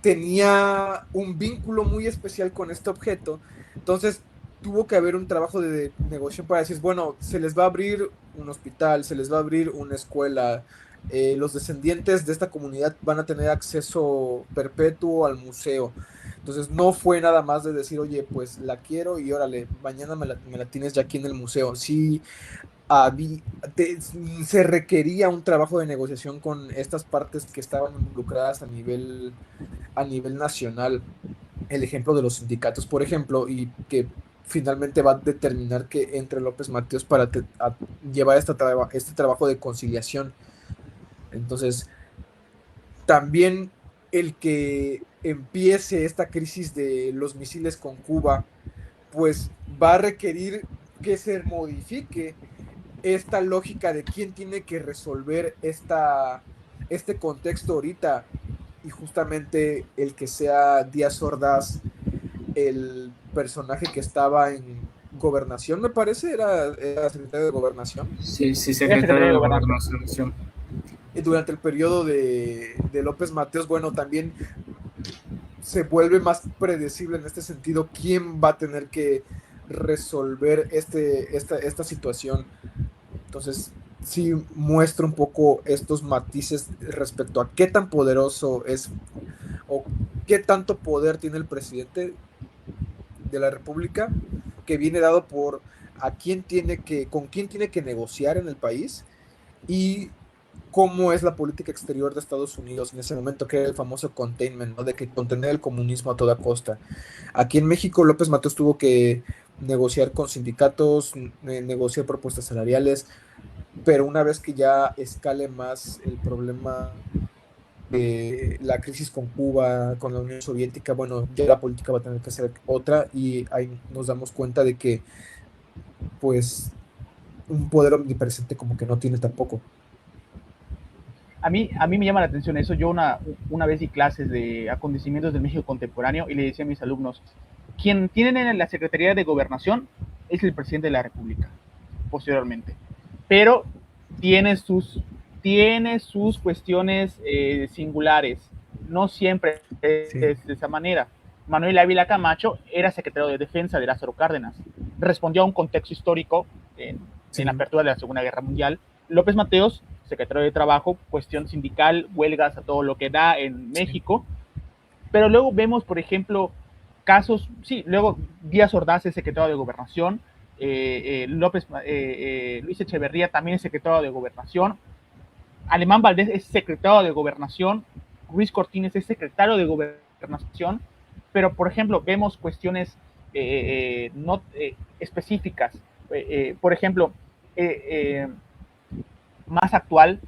tenía un vínculo muy especial con este objeto. Entonces tuvo que haber un trabajo de negociación para decir, bueno, se les va a abrir un hospital, se les va a abrir una escuela, los descendientes de esta comunidad van a tener acceso perpetuo al museo. Entonces no fue nada más de decir, oye, pues la quiero y órale, mañana me la tienes ya aquí en el museo. Sí, se requería un trabajo de negociación con estas partes que estaban involucradas a nivel nacional. El ejemplo de los sindicatos, por ejemplo, y que finalmente va a determinar que entre López Mateos para llevar este trabajo de conciliación. Entonces, también el que empiece esta crisis de los misiles con Cuba, pues va a requerir que se modifique esta lógica de quién tiene que resolver este contexto ahorita, y justamente el que sea Díaz Ordaz el personaje que estaba en Gobernación, me parece, era secretario de Gobernación. Sí, secretario de Gobernación. Durante el periodo de López Mateos, bueno, también se vuelve más predecible en este sentido quién va a tener que resolver esta situación. Entonces, sí muestra un poco estos matices respecto a qué tan poderoso es o qué tanto poder tiene el presidente de la República, que viene dado por con quién tiene que negociar en el país y cómo es la política exterior de Estados Unidos en ese momento, que era el famoso containment, ¿no? De que contener el comunismo a toda costa. Aquí en México, López Mateos tuvo que negociar con sindicatos, negociar propuestas salariales, pero una vez que ya escale más el problema de la crisis con Cuba, con la Unión Soviética, bueno, ya la política va a tener que ser otra, y ahí nos damos cuenta de que pues un poder omnipresente como que no tiene tampoco. A mí me llama la atención eso. Yo una vez di clases de acontecimientos del México contemporáneo y le decía a mis alumnos, quien tienen en la Secretaría de Gobernación es el presidente de la República, posteriormente. Pero tiene sus cuestiones singulares. No siempre es de esa manera. Manuel Ávila Camacho era secretario de Defensa de Lázaro Cárdenas. Respondió a un contexto histórico en la apertura de la Segunda Guerra Mundial. López Mateos, secretario de Trabajo, cuestión sindical, huelgas a todo lo que da en México. Pero luego vemos, por ejemplo, casos, luego Díaz Ordaz es secretario de Gobernación, Luis Echeverría también es secretario de Gobernación, Alemán Valdés es secretario de Gobernación, Ruiz Cortines es secretario de Gobernación, pero por ejemplo vemos cuestiones no específicas. Por ejemplo, más actual,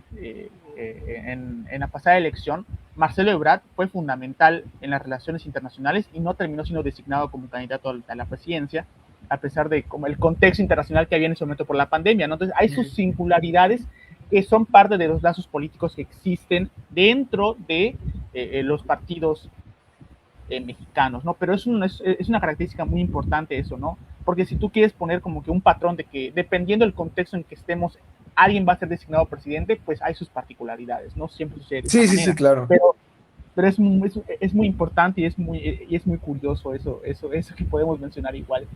en la pasada elección, Marcelo Ebrard fue fundamental en las relaciones internacionales y no terminó siendo designado como candidato a la presidencia, a pesar de como el contexto internacional que había en ese momento por la pandemia, ¿no? Entonces hay sus singularidades que son parte de los lazos políticos que existen dentro de los partidos mexicanos, ¿no? Pero es una característica muy importante eso, ¿no? Porque si tú quieres poner como que un patrón de que dependiendo del contexto en que estemos, alguien va a ser designado presidente, pues hay sus particularidades, ¿no? Siempre sucede de esa Sí, sí, manera. sí, claro. Pero es muy importante y es muy curioso eso que podemos mencionar igual.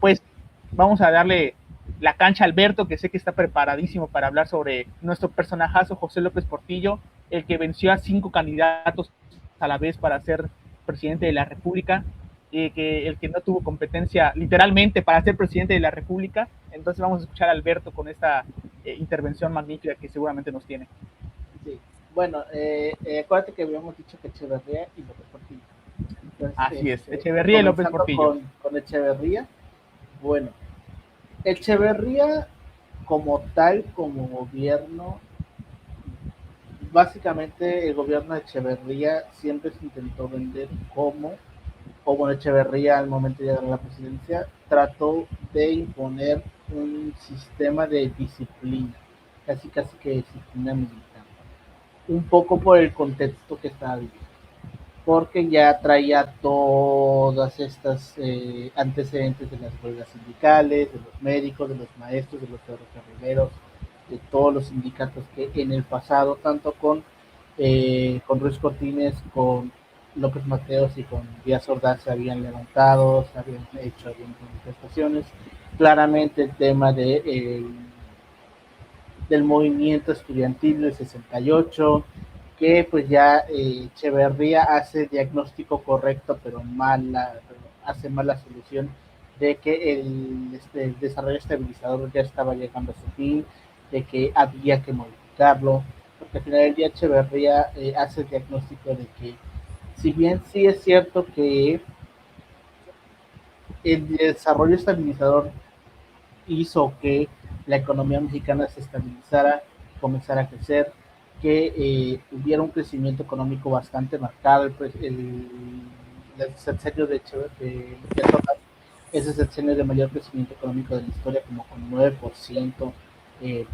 Pues vamos a darle la cancha a Alberto, que sé que está preparadísimo para hablar sobre nuestro personajazo José López Portillo, el que venció a 5 candidatos a la vez para ser presidente de la República, el que no tuvo competencia literalmente para ser presidente de la República. Entonces vamos a escuchar a Alberto con esta intervención magnífica que seguramente nos tiene. Sí. Bueno, acuérdate que habíamos dicho que Echeverría y López Portillo. Entonces, Así es, Echeverría y López Portillo. Con Echeverría, bueno, Echeverría como tal, como gobierno, básicamente el gobierno de Echeverría siempre se intentó vender como, o bueno, Echeverría al momento de llegar a la presidencia trató de imponer un sistema de disciplina, casi que disciplina militar, un poco por el contexto que estaba viviendo, porque ya traía todas estas antecedentes de las huelgas sindicales, de los médicos, de los maestros, de los ferrocarrileros, de todos los sindicatos que en el pasado, tanto con Ruiz Cortines, con López Mateos y con Díaz Ordaz se habían levantado, se habían hecho algunas manifestaciones. Claramente el tema del movimiento estudiantil del 68, que pues ya Echeverría hace diagnóstico correcto, pero hace mala solución de que el desarrollo estabilizador ya estaba llegando a su fin, de que había que modificarlo, porque al final del día Echeverría hace el diagnóstico de que si bien sí es cierto que el desarrollo estabilizador hizo que la economía mexicana se estabilizara, comenzara a crecer, que hubiera un crecimiento económico bastante marcado. El sexenio de Torres es el sexenio de mayor crecimiento económico de la historia, como con 9%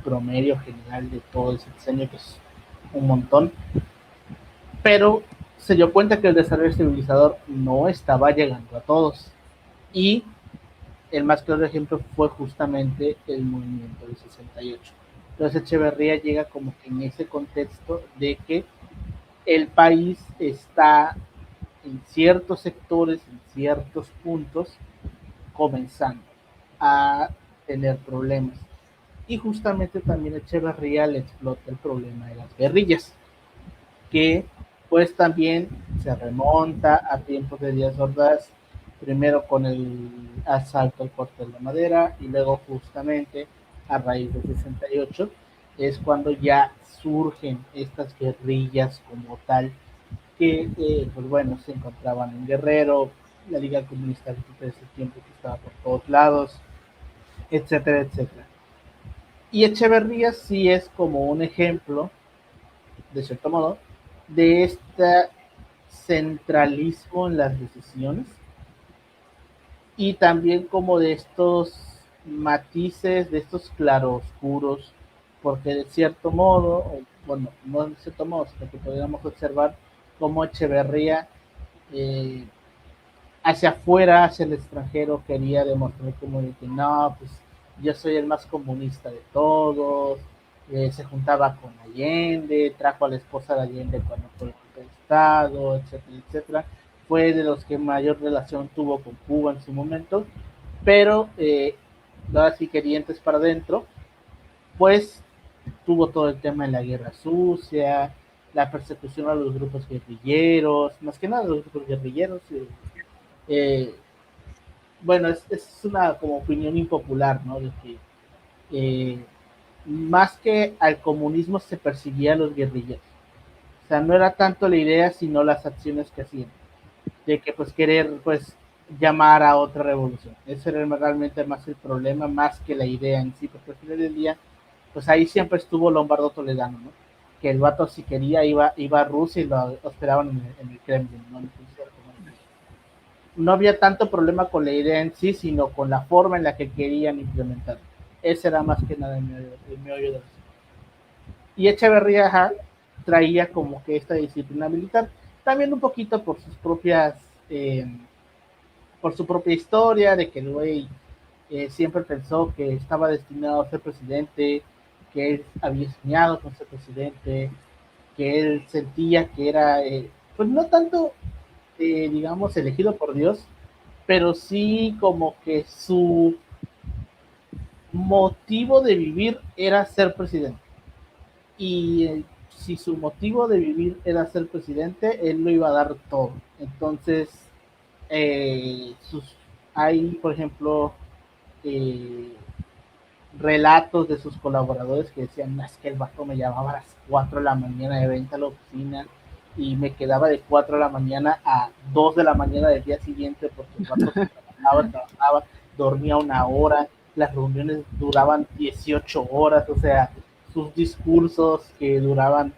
promedio general de todo el sexenio, que es un montón. Pero se dio cuenta que el desarrollo estabilizador no estaba llegando a todos. Y el más claro ejemplo fue justamente el movimiento del 68. Entonces Echeverría llega como que en ese contexto de que el país está en ciertos sectores, en ciertos puntos, comenzando a tener problemas. Y justamente también Echeverría le explota el problema de las guerrillas, que pues también se remonta a tiempos de Díaz Ordaz, primero con el asalto al cuartel de la madera y luego justamente a raíz del 68 es cuando ya surgen estas guerrillas como tal que pues bueno, se encontraban en Guerrero, la Liga Comunista de ese tiempo que estaba por todos lados, etcétera, etcétera. Y Echeverría sí es como un ejemplo, de cierto modo, de este centralismo en las decisiones y también como de estos matices, de estos claroscuros, porque de cierto modo, bueno, no de cierto modo, sino que podríamos observar cómo Echeverría hacia afuera, hacia el extranjero, quería demostrar como de que no, pues yo soy el más comunista de todos, se juntaba con Allende, trajo a la esposa de Allende cuando fue el golpe de Estado, etcétera, etcétera. Fue de los que mayor relación tuvo con Cuba en su momento, pero ahora sí que dientes para adentro, pues tuvo todo el tema de la guerra sucia, la persecución a los grupos guerrilleros, más que nada a los grupos guerrilleros, eh, bueno, es una como opinión impopular, ¿no? De que más que al comunismo se perseguía a los guerrilleros. O sea, no era tanto la idea, sino las acciones que hacían. De que pues querer pues llamar a otra revolución. Ese era realmente más el problema, más que la idea en sí, porque al final del día, pues ahí siempre estuvo Lombardo Toledano, ¿no? Que el vato si quería iba a Rusia y lo esperaban en el Kremlin, ¿no? Entonces, no había tanto problema con la idea en sí, sino con la forma en la que querían implementar. Ese era más que nada el meollo de eso. Y Echeverría traía como que esta disciplina militar, también un poquito por sus propias, por su propia historia, de que el güey siempre pensó que estaba destinado a ser presidente, que él había soñado con ser presidente, que él sentía que era, pues no tanto, digamos, elegido por Dios, pero sí como que su motivo de vivir era ser presidente. Y si su motivo de vivir era ser presidente, él lo iba a dar todo. Entonces, eh, sus, hay, por ejemplo, eh, relatos de sus colaboradores que decían, es que el vato me llamaba a las 4 de la mañana de venta a la oficina y me quedaba de 4 de la mañana a 2 de la mañana del día siguiente porque el vato trabajaba, dormía una hora, las reuniones duraban 18 horas, o sea, sus discursos que duraban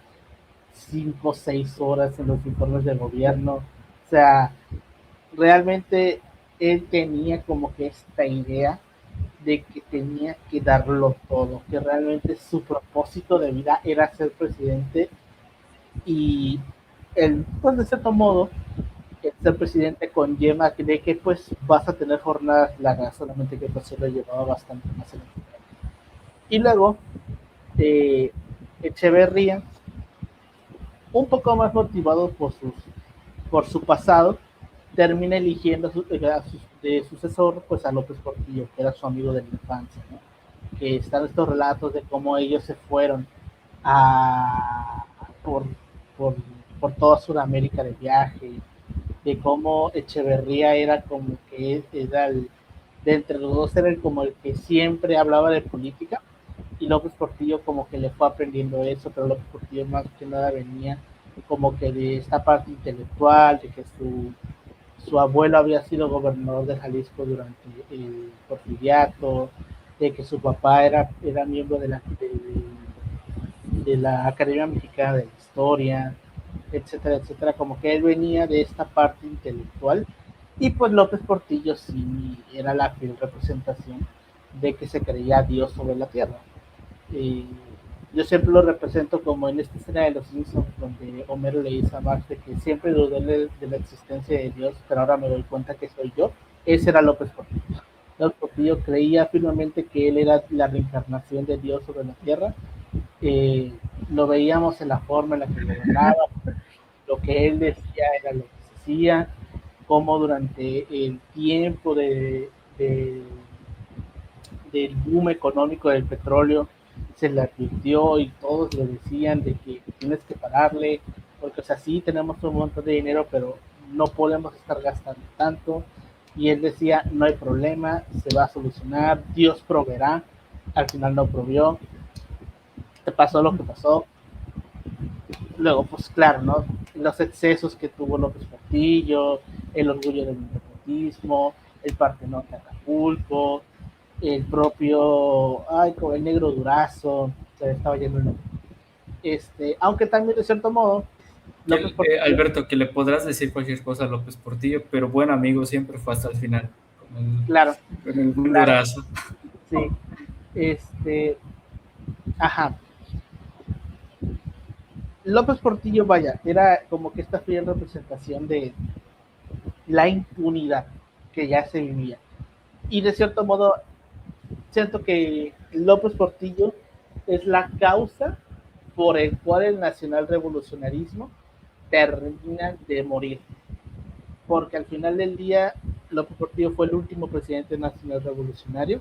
5 o 6 horas en los informes de gobierno, o sea, realmente él tenía como que esta idea de que tenía que darlo todo, que realmente su propósito de vida era ser presidente y el, pues de cierto modo, el ser presidente conlleva de que pues vas a tener jornadas largas, solamente que pues se lo llevaba bastante más en el. Y luego, eh, Echeverría, un poco más motivado por su pasado, termina eligiendo de sucesor pues a López Portillo, que era su amigo de la infancia, ¿no? Que están estos relatos de cómo ellos se fueron a, por, por, por toda Sudamérica de viaje, de cómo Echeverría era como que era de entre los dos era como el que siempre hablaba de política y López Portillo como que le fue aprendiendo eso, pero López Portillo más que nada venía como que de esta parte intelectual, de que su abuelo había sido gobernador de Jalisco durante el porfiriato, de que su papá era miembro de la Academia Mexicana de la Historia, etcétera, etcétera, como que él venía de esta parte intelectual y pues López Portillo sí era la fiel representación de que se creía Dios sobre la tierra. Eh, yo siempre lo represento como en esta escena de los Simpsons donde Homero le dice a Marge que siempre dudé de la existencia de Dios, pero ahora me doy cuenta que soy yo. Ese era López Portillo. López Portillo creía firmemente que él era la reencarnación de Dios sobre la tierra. Eh, lo veíamos en la forma en la que gobernaba, lo que él decía era lo que se hacía, como durante el tiempo del boom económico del petróleo se le advirtió y todos le decían de que tienes que pararle, porque o sea, sí tenemos un montón de dinero, pero no podemos estar gastando tanto. Y él decía, no hay problema, se va a solucionar, Dios proveerá. Al final no provió, te pasó lo que pasó. Luego, pues claro, ¿no? Los excesos que tuvo López Portillo, el orgullo del independentismo, el Partenón de Acapulco, el propio, ay, como el negro Durazo, se estaba yendo el nombre. Aunque también de cierto modo, López Portillo, Alberto, que le podrás decir cualquier cosa a López Portillo, pero buen amigo siempre fue hasta el final, claro, con el claro, Durazo. sí, ajá, López Portillo, vaya, era como que esta fiel representación de la impunidad que ya se vivía. Y de cierto modo, siento que López Portillo es la causa por el cual el nacional revolucionarismo termina de morir. Porque al final del día, López Portillo fue el último presidente nacional revolucionario.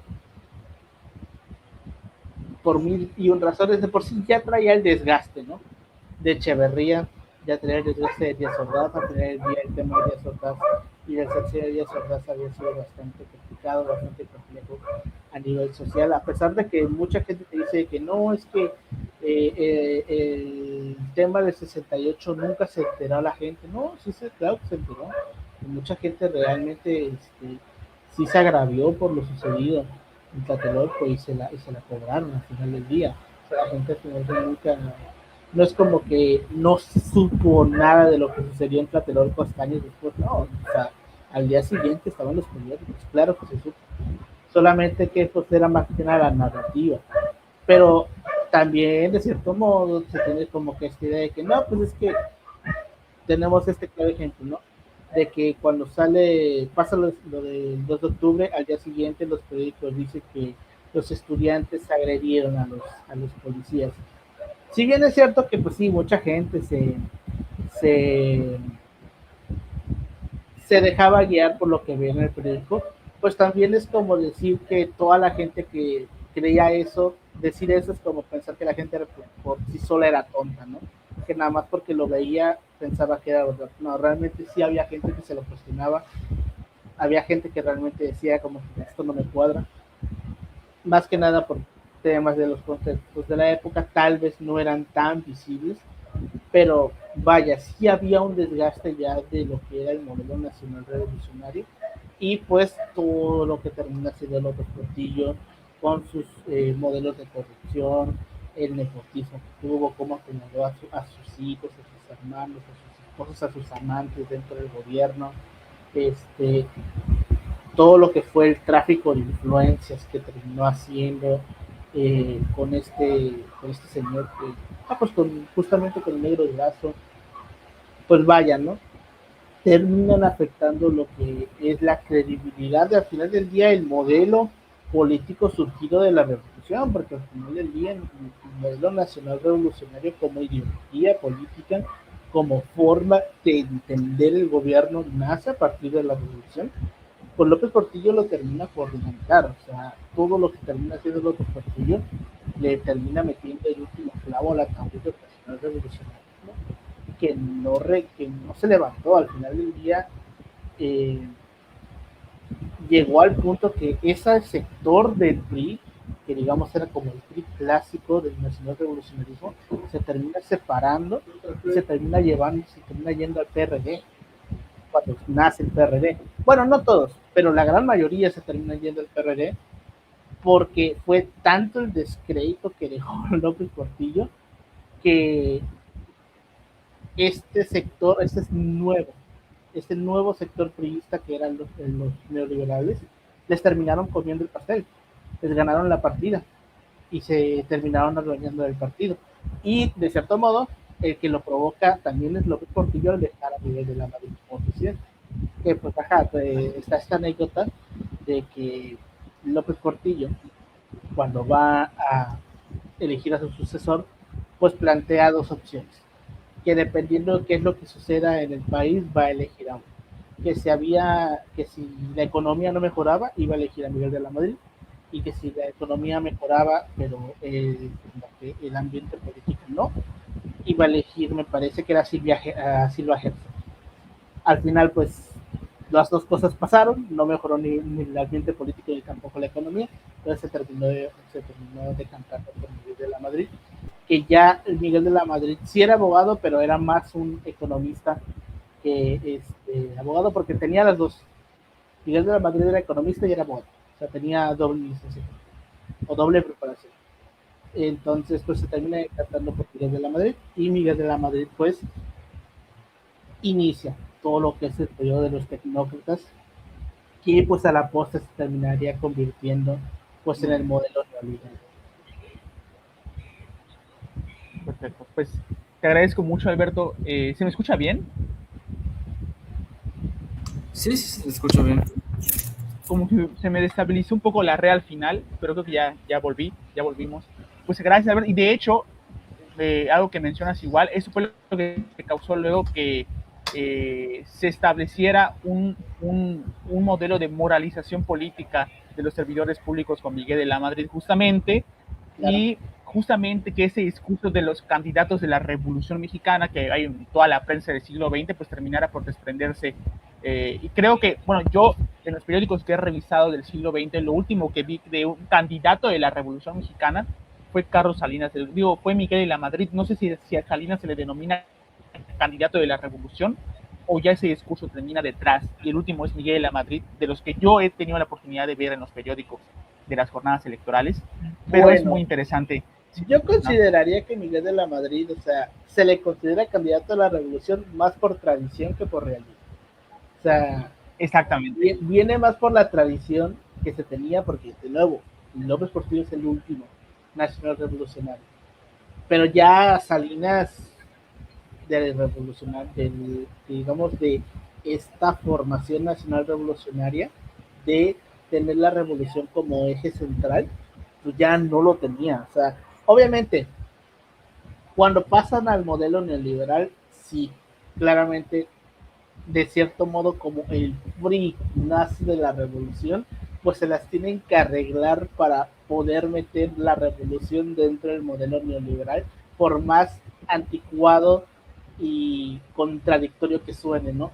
Por mil y un razones, de por sí ya traía el desgaste, ¿no? De Echeverría, ya traía el desgaste de Díaz Ordaz, traía el tema de Díaz Ordaz y el García Díaz Ordaz había sido bastante complicado, bastante complejo a nivel social, a pesar de que mucha gente te dice que no, es que el tema del 68 nunca se enteró la gente. No, sí, claro que se enteró. Y mucha gente realmente sí se agravió por lo sucedido en Tlatelolco y se la cobraron al final del día. O sea, la gente al final de nunca, no es como que no supo nada de lo que sucedió en Tlatelolco hasta años después, no, o sea, al día siguiente estaban los periódicos, claro que se supo, solamente que pues era más que nada la narrativa, pero también de cierto modo se tiene como que esta idea de que no, pues es que tenemos este claro ejemplo, ¿no? De que cuando pasa lo del 2 de octubre, al día siguiente los periódicos dicen que los estudiantes agredieron a los policías. Si bien es cierto que pues sí, mucha gente se dejaba guiar por lo que veía en el periódico, pues también es como decir que toda la gente que creía eso, decir eso es como pensar que la gente por sí sola era tonta, ¿no? Que nada más porque lo veía pensaba que era verdad. No, realmente sí había gente que se lo cuestionaba, había gente que realmente decía como que esto no me cuadra, más que nada por temas de los contextos de la época, tal vez no eran tan visibles, pero vaya, sí había un desgaste ya de lo que era el modelo nacional revolucionario y pues todo lo que termina siendo López Portillo con sus modelos de corrupción, el nepotismo que tuvo, cómo acomodó a sus hijos, a sus hermanos, a sus esposos, a sus amantes dentro del gobierno, todo lo que fue el tráfico de influencias que terminó haciendo con este señor que, pues justamente con el Negro de Lazo, pues vaya, ¿no? Terminan afectando lo que es la credibilidad de, al final del día, el modelo político surgido de la revolución, porque al final del día el modelo nacional revolucionario como ideología política, como forma de entender el gobierno, nace a partir de la revolución. Pues López Portillo lo termina por demontar, o sea, todo lo que termina haciendo López Portillo le termina metiendo el último clavo al ataúd del nacional revolucionario, ¿no? que no se levantó al final del día. Llegó al punto que ese sector del PRI, que digamos era como el PRI clásico del nacional revolucionarismo, se termina separando y se termina yendo al PRD cuando nace el PRD. Bueno, no todos, pero la gran mayoría se termina yendo al PRD porque fue tanto el descrédito que dejó López Portillo que este sector, este nuevo sector priista que eran los neoliberales, les terminaron comiendo el pastel, les ganaron la partida y se terminaron adueñando del partido. Y de cierto modo, el que lo provoca también es López Portillo al dejar a Miguel de la Madrid como presidente. Que pues, está esta anécdota de que López Portillo, cuando va a elegir a su sucesor, pues plantea dos opciones, que dependiendo de qué es lo que suceda en el país, va a elegir a uno. Que si la economía no mejoraba, iba a elegir a Miguel de la Madrid, y que si la economía mejoraba, pero el ambiente político no, iba a elegir, me parece que era Silva Herzog. Al final, pues, las dos cosas pasaron, no mejoró ni el ambiente político ni tampoco la economía, entonces se terminó decantando por Miguel de la Madrid, que ya Miguel de la Madrid sí era abogado, pero era más un economista que abogado, porque tenía las dos. Miguel de la Madrid era economista y era abogado, o sea, tenía doble licencia o doble preparación. Entonces, pues se termina decantando por Miguel de la Madrid, y Miguel de la Madrid, pues, inicia todo lo que es el periodo de los tecnócratas, que pues a la postre se terminaría convirtiendo pues en el modelo neoliberal. Perfecto, pues te agradezco mucho, Alberto. ¿Se me escucha bien? Sí, sí, se escucha bien. Como que se me destabilizó un poco la red al final, pero creo que ya volvimos. Pues gracias, Alberto. Y de hecho, algo que mencionas igual, eso fue lo que causó luego que se estableciera un modelo de moralización política de los servidores públicos con Miguel de la Madrid, justamente, claro. Y justamente que ese discurso de los candidatos de la Revolución Mexicana, que hay en toda la prensa del siglo XX, pues terminara por desprenderse Y creo que, bueno, yo en los periódicos que he revisado del siglo XX, lo último que vi de un candidato de la Revolución Mexicana fue Carlos Salinas, digo, fue Miguel de la Madrid. No sé si a Salinas se le denomina candidato de la Revolución o ya ese discurso termina detrás, y el último es Miguel de la Madrid, de los que yo he tenido la oportunidad de ver en los periódicos de las jornadas electorales, pero Bueno, es muy interesante. yo consideraría que Miguel de la Madrid, o sea, se le considera candidato a la revolución más por tradición que por realidad. O sea, Exactamente. viene más por la tradición que se tenía, porque de nuevo, López Portillo es el último nacional revolucionario. Pero ya Salinas de revolucionar, digamos, de esta formación nacional revolucionaria, de tener la revolución como eje central, pues ya no lo tenía. O sea, obviamente, cuando pasan al modelo neoliberal, sí, claramente, de cierto modo, como el PRI nace de la revolución, pues se las tienen que arreglar para poder meter la revolución dentro del modelo neoliberal, por más anticuado y contradictorio que suene, ¿no?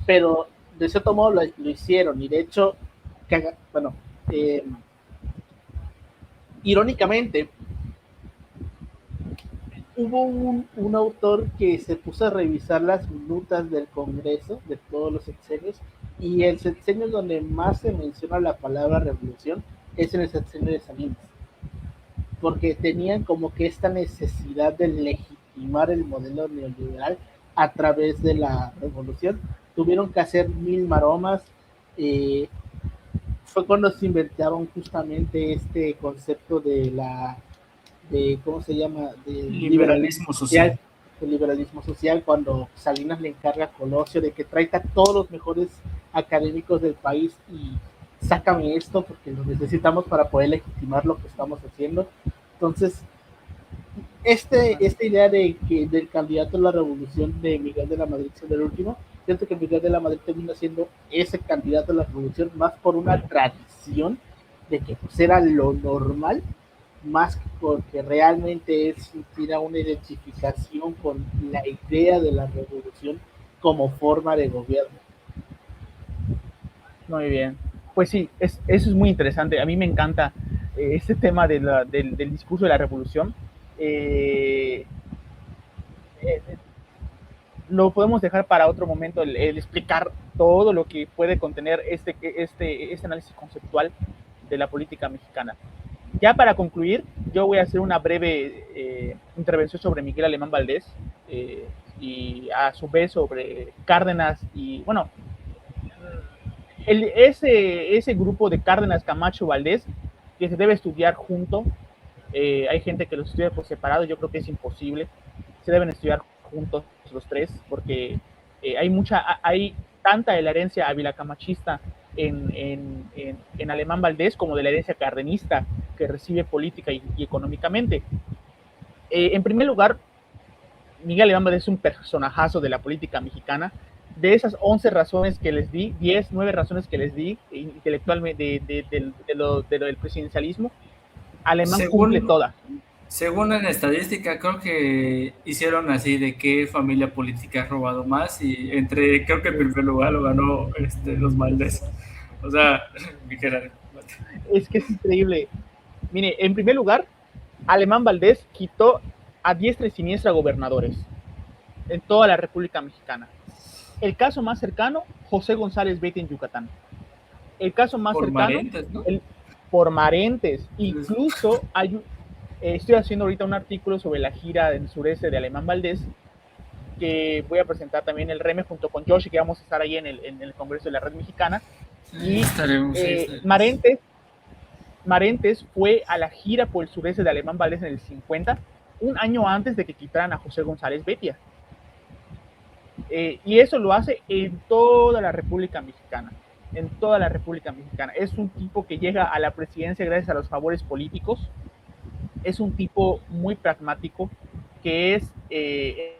Pero de cierto modo lo hicieron, y de hecho, bueno, eh, irónicamente, hubo un autor que se puso a revisar las minutas del Congreso de todos los sexenios, y el sexenio donde más se menciona la palabra revolución es en el sexenio de Salinas, porque tenían como que esta necesidad de legitimar el modelo neoliberal a través de la revolución. Tuvieron que hacer mil maromas. eh, Fue cuando se inventaron justamente este concepto de ¿cómo se llama? De Liberalismo social. El liberalismo social, cuando Salinas le encarga a Colosio de que traiga a todos los mejores académicos del país y sácame esto porque lo necesitamos para poder legitimar lo que estamos haciendo. Entonces, esta idea de que del candidato a la revolución de Miguel de la Madrid siendo el último, siento que Miguel de la Madrid termina siendo ese candidato a la revolución más por una tradición de que pues era lo normal, más que porque realmente él sintiera una identificación con la idea de la revolución como forma de gobierno. Muy bien. Pues sí, eso es muy interesante. A mí me encanta este tema del discurso de la revolución. Eh, eh, lo podemos dejar para otro momento, el explicar todo lo que puede contener este análisis conceptual de la política mexicana. Ya para concluir, yo voy a hacer una breve intervención sobre Miguel Alemán Valdés y a su vez sobre Cárdenas y, bueno, ese grupo de Cárdenas, Camacho, Valdés, que se debe estudiar junto. Hay gente que los estudia por separado, yo creo que es imposible. Se deben estudiar juntos los tres, porque hay tanta de la herencia avilacamachista en Alemán Valdés como de la herencia cardenista que recibe política y económicamente. En primer lugar, Miguel Alemán Valdés es un personajazo de la política mexicana. De esas 11 razones que les di, 9 razones que les di intelectualmente de lo del presidencialismo, Alemán cumple todas. Según en estadística, creo que hicieron así de qué familia política ha robado más, y creo que en primer lugar lo ganó los Valdés. O sea, es que es increíble. Mire, en primer lugar, Alemán Valdés quitó a diestra y siniestra gobernadores en toda la República Mexicana. El caso más cercano, José González Betia en Yucatán. El caso más por cercano, Marentes, ¿no? Por Marentes. Incluso estoy haciendo ahorita un artículo sobre la gira del sureste de Alemán Valdés, que voy a presentar también el REME junto con Joshi, que vamos a estar ahí en el Congreso de la Red Mexicana. Y Marentes fue a la gira por el sureste de Alemán Valdés en el 50, un año antes de que quitaran a José González Betia. Y eso lo hace en toda la República Mexicana. En toda la República Mexicana. Es un tipo que llega a la presidencia gracias a los favores políticos. Es un tipo muy pragmático, que es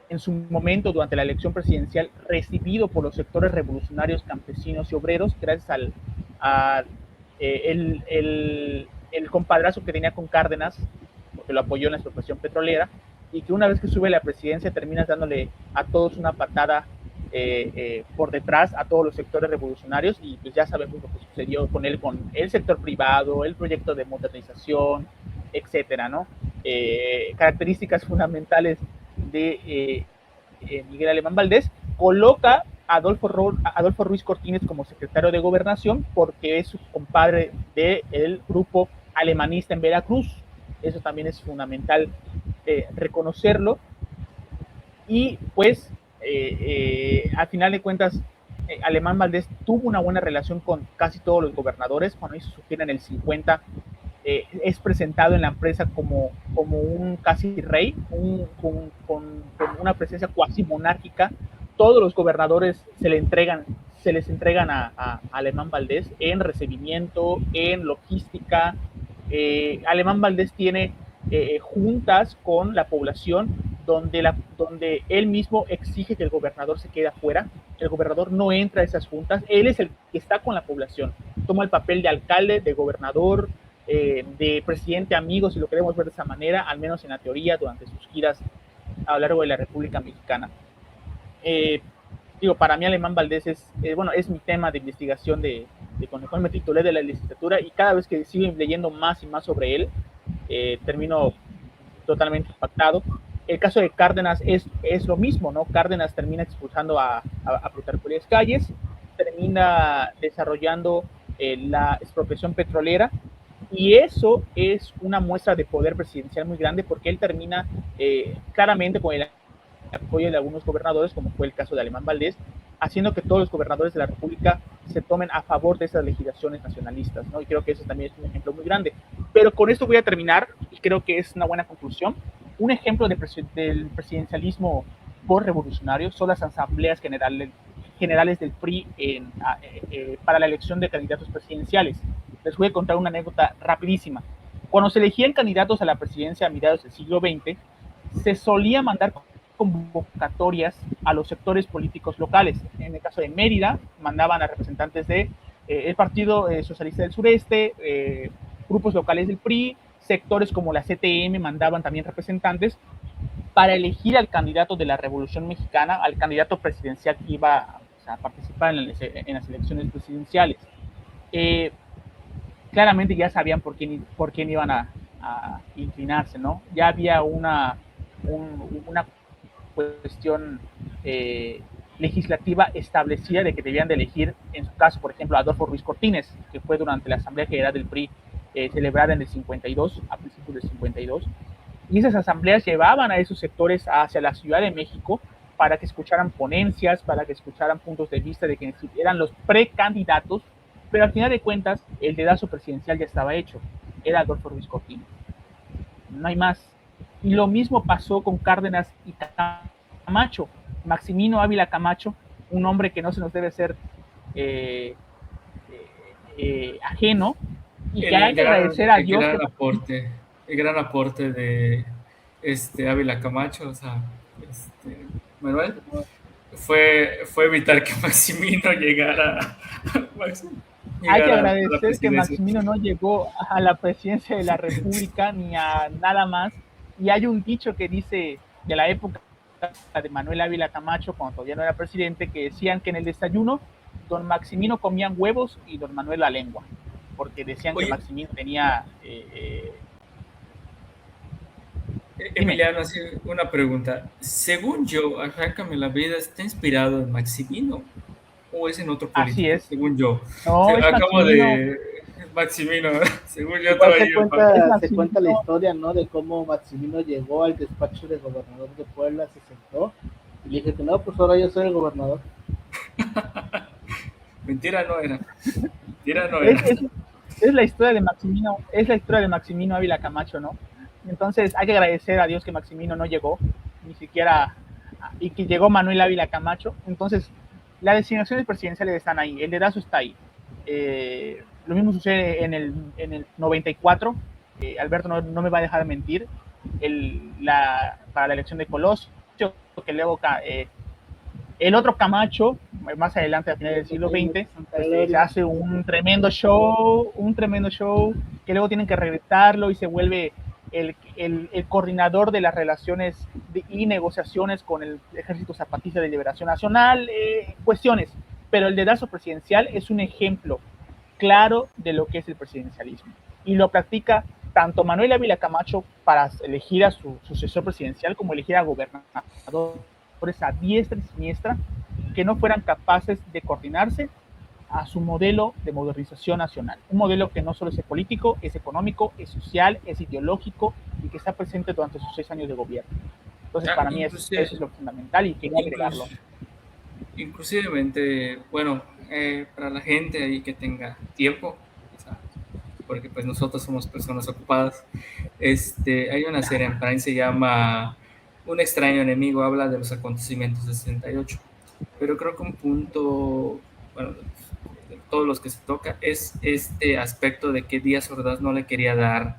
en su momento, durante la elección presidencial, recibido por los sectores revolucionarios, campesinos y obreros, gracias al compadrazo que tenía con Cárdenas, porque lo apoyó en la expropiación petrolera, y que una vez que sube a la presidencia termina dándole a todos una patada por detrás a todos los sectores revolucionarios, y pues ya sabemos lo que sucedió con él, con el sector privado, el proyecto de modernización, etcétera, ¿no? Características fundamentales de Miguel Alemán Valdés: coloca a Adolfo Ruiz Cortines como secretario de Gobernación porque es su compadre del grupo alemanista en Veracruz. Eso también es fundamental reconocerlo. Y pues al final de cuentas, Alemán Valdés tuvo una buena relación con casi todos los gobernadores. Cuando hizo su gira en el 50, es presentado en la empresa como un casi rey, con una presencia cuasi monárquica. Todos los gobernadores se les entregan a Alemán Valdés en recibimiento, en logística. Alemán Valdés tiene juntas con la población donde él mismo exige que el gobernador se quede afuera. El gobernador no entra a esas juntas, él es el que está con la población, toma el papel de alcalde, de gobernador, de presidente amigo, si lo queremos ver de esa manera, al menos en la teoría, durante sus giras a lo largo de la República Mexicana. Para mí Alemán Valdés es mi tema de investigación con el cual me titulé de la licenciatura, y cada vez que sigo leyendo más y más sobre él, termino totalmente impactado. El caso de Cárdenas es lo mismo, ¿no? Cárdenas termina expulsando a Plutarco Elías Calles, termina desarrollando la expropiación petrolera, y eso es una muestra de poder presidencial muy grande, porque él termina claramente con el apoyo de algunos gobernadores, como fue el caso de Alemán Valdés, haciendo que todos los gobernadores de la República se tomen a favor de esas legislaciones nacionalistas, ¿no? Y creo que eso también es un ejemplo muy grande. Pero con esto voy a terminar, y creo que es una buena conclusión. Un ejemplo del presidencialismo post-revolucionario son las asambleas generales del PRI para la elección de candidatos presidenciales. Les voy a contar una anécdota rapidísima. Cuando se elegían candidatos a la presidencia a mediados del siglo XX, se solía mandar convocatorias a los sectores políticos locales. En el caso de Mérida, mandaban a representantes del Partido Socialista del Sureste, grupos locales del PRI, sectores como la CTM mandaban también representantes para elegir al candidato de la Revolución Mexicana, al candidato presidencial que iba a participar en las elecciones presidenciales. Claramente ya sabían por quién iban a inclinarse, ¿no? Ya había una cuestión legislativa establecida de que debían de elegir, en su caso, por ejemplo, a Adolfo Ruiz Cortines, que fue durante la Asamblea General del PRI celebrada en el 52, a principios del 52, y esas asambleas llevaban a esos sectores hacia la Ciudad de México para que escucharan ponencias, para que escucharan puntos de vista de quienes eran los precandidatos, pero al final de cuentas el dedazo presidencial ya estaba hecho, era Adolfo Ruiz Cortines, no hay más. Y lo mismo pasó con Cárdenas y Camacho. Maximino Ávila Camacho, un hombre que no se nos debe ser ajeno, y que hay que agradecer a Dios. El gran aporte de Ávila Camacho, o sea, Manuel, fue evitar que Maximino llegara. Hay que agradecer que Maximino no llegó a la presidencia de la República ni a nada más. Y hay un dicho que dice de la época de Manuel Ávila Camacho, cuando todavía no era presidente, que decían que en el desayuno don Maximino comían huevos y don Manuel la lengua, porque decían que Maximino tenía... Emiliano, así una pregunta. Según yo, Arráncame la vida está inspirado en Maximino, ¿o es en otro político? Así es. Según yo. No, es acabo Maximino. de... Maximino, según yo se cuenta la historia, ¿no? De cómo Maximino llegó al despacho del gobernador de Puebla, se sentó y le dije que no, pues ahora yo soy el gobernador. Mentira no era. Es la historia de Maximino Ávila Camacho, ¿no? Entonces hay que agradecer a Dios que Maximino no llegó, ni siquiera, y que llegó Manuel Ávila Camacho. Entonces las designaciones presidenciales están ahí, el dedazo está ahí. Lo mismo sucede en el 94. Alberto no me va a dejar mentir. Para la elección de Colosio, que luego el otro Camacho, más adelante, a finales del siglo XX, se hace un tremendo show, que luego tienen que regresarlo y se vuelve el coordinador de las relaciones y negociaciones con el Ejército Zapatista de Liberación Nacional, cuestiones, pero el dedazo presidencial es un ejemplo claro de lo que es el presidencialismo, y lo practica tanto Manuel Ávila Camacho para elegir a su sucesor presidencial como elegir a gobernadores a diestra y siniestra que no fueran capaces de coordinarse a su modelo de modernización nacional. Un modelo que no solo es político, es económico, es social, es ideológico y que está presente durante sus 6 años de gobierno. Entonces, para mí eso es lo fundamental y quería agregarlo. Inclusivemente, bueno, para la gente ahí que tenga tiempo, porque pues nosotros somos personas ocupadas, hay una serie en Prime, se llama Un extraño enemigo, habla de los acontecimientos de 68, pero creo que un punto, bueno, de todos los que se toca, es este aspecto de que Díaz Ordaz no le quería dar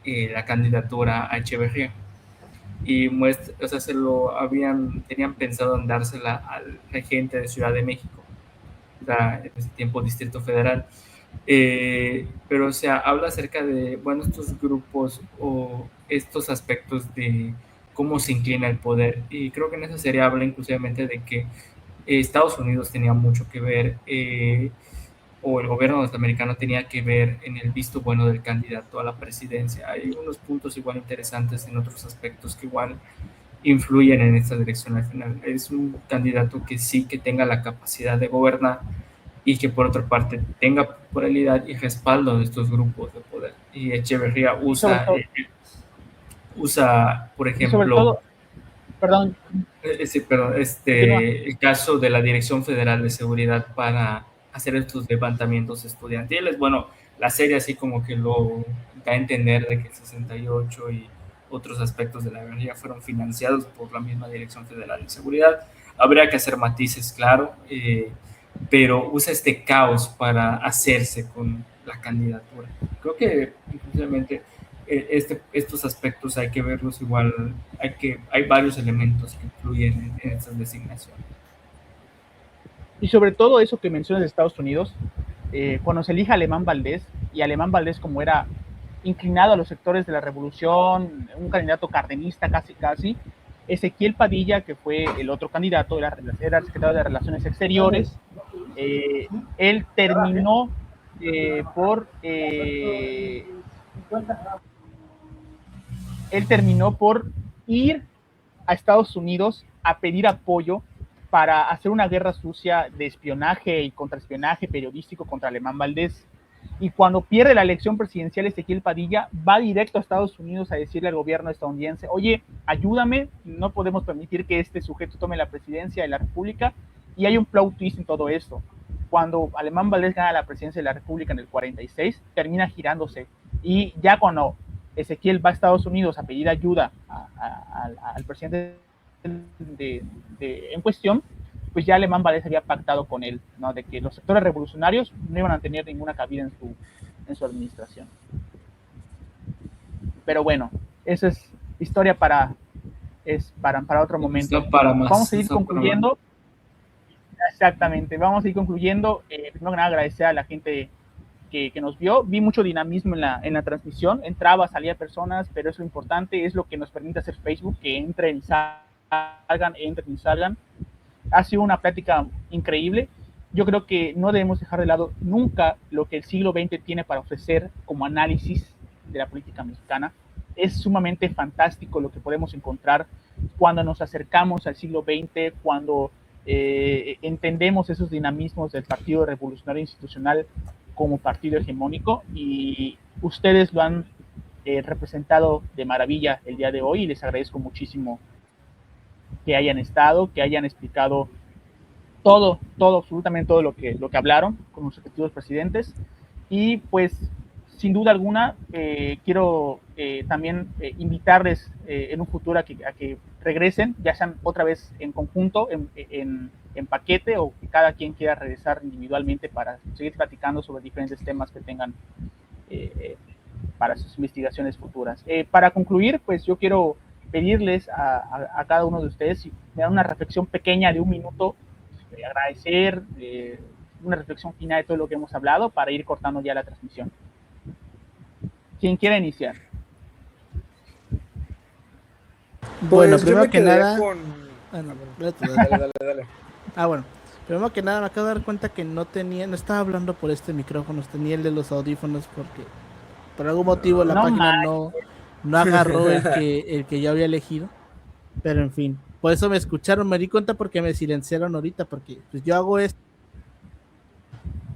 la candidatura a Echeverría, y o sea, tenían pensado en dársela al regente de Ciudad de México, o sea, en ese tiempo Distrito Federal. Pero, o sea, habla acerca de, bueno, estos grupos o estos aspectos de cómo se inclina el poder, y creo que en esa serie habla inclusivamente de que Estados Unidos tenía mucho que ver, o el gobierno norteamericano tenía que ver en el visto bueno del candidato a la presidencia. Hay unos puntos igual interesantes en otros aspectos que igual influyen en esta dirección al final. Es un candidato que sí que tenga la capacidad de gobernar y que por otra parte tenga pluralidad y respaldo de estos grupos de poder. Y Echeverría usa, por ejemplo, sobre todo, perdón, el caso de la Dirección Federal de Seguridad para hacer estos levantamientos estudiantiles. Bueno, la serie así como que lo da a entender de que el 68 y otros aspectos de la guerrilla fueron financiados por la misma Dirección Federal de Seguridad. Habría que hacer matices, claro, pero usa este caos para hacerse con la candidatura. Creo que inclusivamente estos aspectos hay que verlos igual, hay varios elementos que influyen en estas designaciones. Y sobre todo eso que mencionas de Estados Unidos, cuando se elija Alemán Valdés, y Alemán Valdés como era inclinado a los sectores de la revolución, un candidato cardenista casi, Ezequiel Padilla, que fue el otro candidato, era secretario de Relaciones Exteriores, él terminó por ir a Estados Unidos a pedir apoyo para hacer una guerra sucia de espionaje y contraespionaje periodístico contra Alemán Valdés. Y cuando pierde la elección presidencial, Ezequiel Padilla va directo a Estados Unidos a decirle al gobierno estadounidense: oye, ayúdame, no podemos permitir que este sujeto tome la presidencia de la República. Y hay un plot twist en todo esto. Cuando Alemán Valdés gana la presidencia de la República en el 46, termina girándose. Y ya cuando Ezequiel va a Estados Unidos a pedir ayuda al presidente en cuestión, pues ya Alemán Valdés había pactado con él, ¿no?, de que los sectores revolucionarios no iban a tener ninguna cabida en su administración. Pero bueno, esa es historia para otro momento. Vamos a ir concluyendo. Exactamente, vamos a ir concluyendo. Primero que nada, agradecer a la gente que nos vio. Vi mucho dinamismo en la transmisión, entraba, salía personas, pero eso es lo importante, es lo que nos permite hacer Facebook, que entren y salgan. Ha sido una plática increíble. Yo creo que no debemos dejar de lado nunca lo que el siglo XX tiene para ofrecer como análisis de la política mexicana. Es sumamente fantástico lo que podemos encontrar cuando nos acercamos al siglo XX, cuando entendemos esos dinamismos del Partido Revolucionario Institucional como partido hegemónico, y ustedes lo han representado de maravilla el día de hoy, y les agradezco muchísimo que hayan estado, que hayan explicado todo, absolutamente todo lo que hablaron con los respectivos presidentes. Y pues, sin duda alguna, quiero también invitarles en un futuro a que regresen, ya sean otra vez en conjunto, en paquete, o que cada quien quiera regresar individualmente para seguir platicando sobre diferentes temas que tengan para sus investigaciones futuras. Para concluir, pues yo quiero pedirles a cada uno de ustedes si me dan una reflexión pequeña de 1 minuto, agradecer, una reflexión final de todo lo que hemos hablado para ir cortando ya la transmisión. ¿Quién quiere iniciar? Pues Bueno, yo primero me que quedaría nada. con... Ah, no, A ver, dale tú, dale. dale. Bueno, primero que nada me acabo de dar cuenta que no estaba hablando por este micrófono, tenía el de los audífonos porque por algún motivo la No página más. no agarró el que yo había elegido. Pero en fin, por eso me escucharon, me di cuenta porque me silenciaron ahorita, porque pues yo hago esto,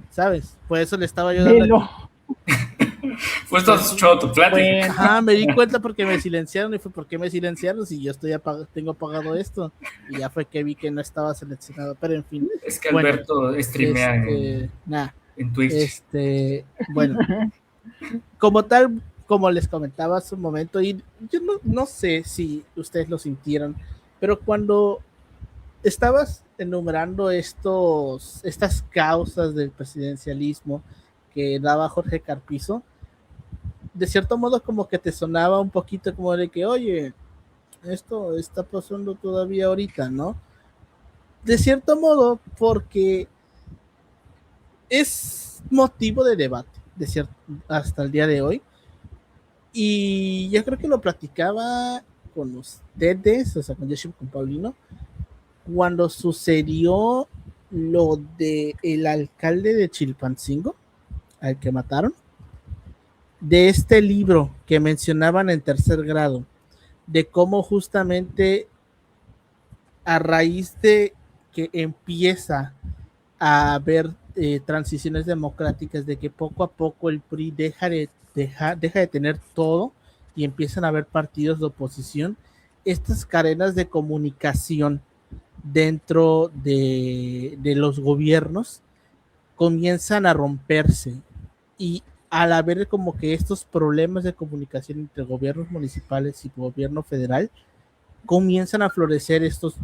¿sabes? Por eso le estaba yo dando Velo. aquí. Fue todo escuchado tu plática. Bueno, Ajá, me di cuenta porque me silenciaron y fue porque me silenciaron si yo tengo apagado esto y ya fue que vi que no estaba seleccionado, pero en fin, Es que bueno, Alberto streamea nada, en Twitch. bueno, como tal, como les comentaba hace un momento, y yo no sé si ustedes lo sintieron, pero cuando estabas enumerando estas causas del presidencialismo que daba Jorge Carpizo, de cierto modo como que te sonaba un poquito como de que, oye, esto está pasando todavía ahorita, ¿no? De cierto modo, porque es motivo de debate hasta el día de hoy. Y yo creo que lo platicaba con ustedes, o sea, con Yoshi, con Paulino, cuando sucedió lo de el alcalde de Chilpancingo, al que mataron, de este libro que mencionaban en tercer grado, de cómo justamente a raíz de que empieza a haber transiciones democráticas, de que poco a poco el PRI deja de tener todo y empiezan a haber partidos de oposición, estas cadenas de comunicación dentro de los gobiernos comienzan a romperse y al haber como que estos problemas de comunicación entre gobiernos municipales y gobierno federal, comienzan a florecer estos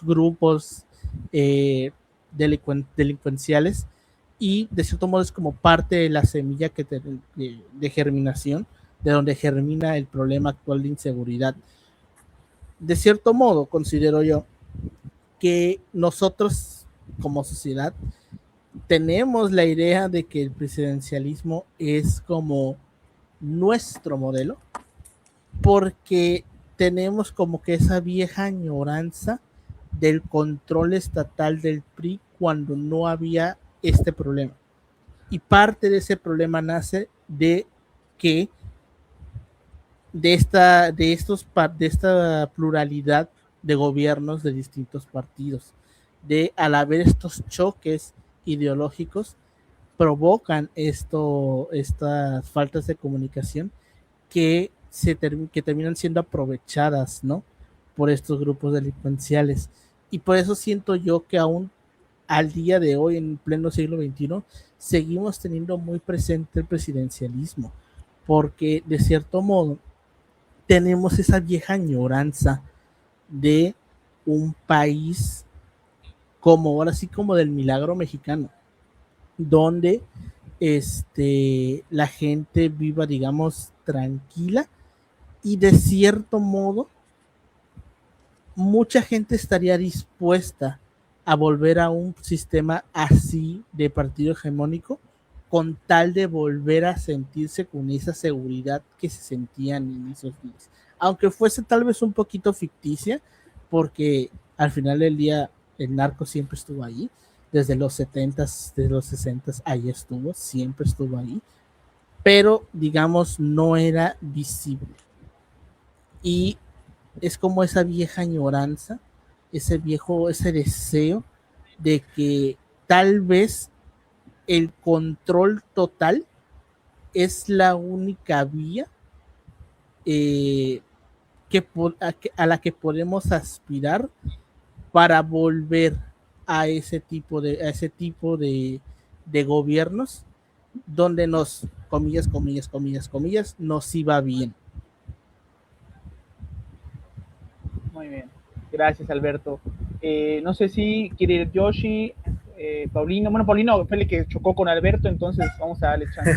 grupos eh, delincuenciales y de cierto modo es como parte de la semilla de germinación, de donde germina el problema actual de inseguridad. De cierto modo, considero yo que nosotros como sociedad tenemos la idea de que el presidencialismo es como nuestro modelo, porque tenemos como que esa vieja añoranza del control estatal del PRI cuando no había este problema. Y parte de ese problema nace de que de esta pluralidad de gobiernos de distintos partidos, de al haber estos choques ideológicos provocan estas faltas de comunicación que que terminan siendo aprovechadas, ¿no? Por estos grupos delincuenciales. Y por eso siento yo que aún al día de hoy, en pleno siglo XXI, seguimos teniendo muy presente el presidencialismo, porque de cierto modo tenemos esa vieja añoranza de un país como ahora sí como del milagro mexicano, donde la gente viva, digamos, tranquila y de cierto modo mucha gente estaría dispuesta a volver a un sistema así de partido hegemónico con tal de volver a sentirse con esa seguridad que se sentían en esos días. Aunque fuese tal vez un poquito ficticia, porque al final del día el narco siempre estuvo ahí, desde los 70s, desde los 60s, ahí estuvo, siempre estuvo ahí, pero digamos no era visible. Y es como esa vieja añoranza, ese deseo de que tal vez el control total es la única vía a la que podemos aspirar para volver a ese tipo de gobiernos donde nos, comillas, comillas, comillas, comillas, nos iba bien. muy bien. Gracias, Alberto. No sé si quiere ir Yoshi, Paulino. Bueno, Paulino fue el que chocó con Alberto, entonces vamos a darle chance.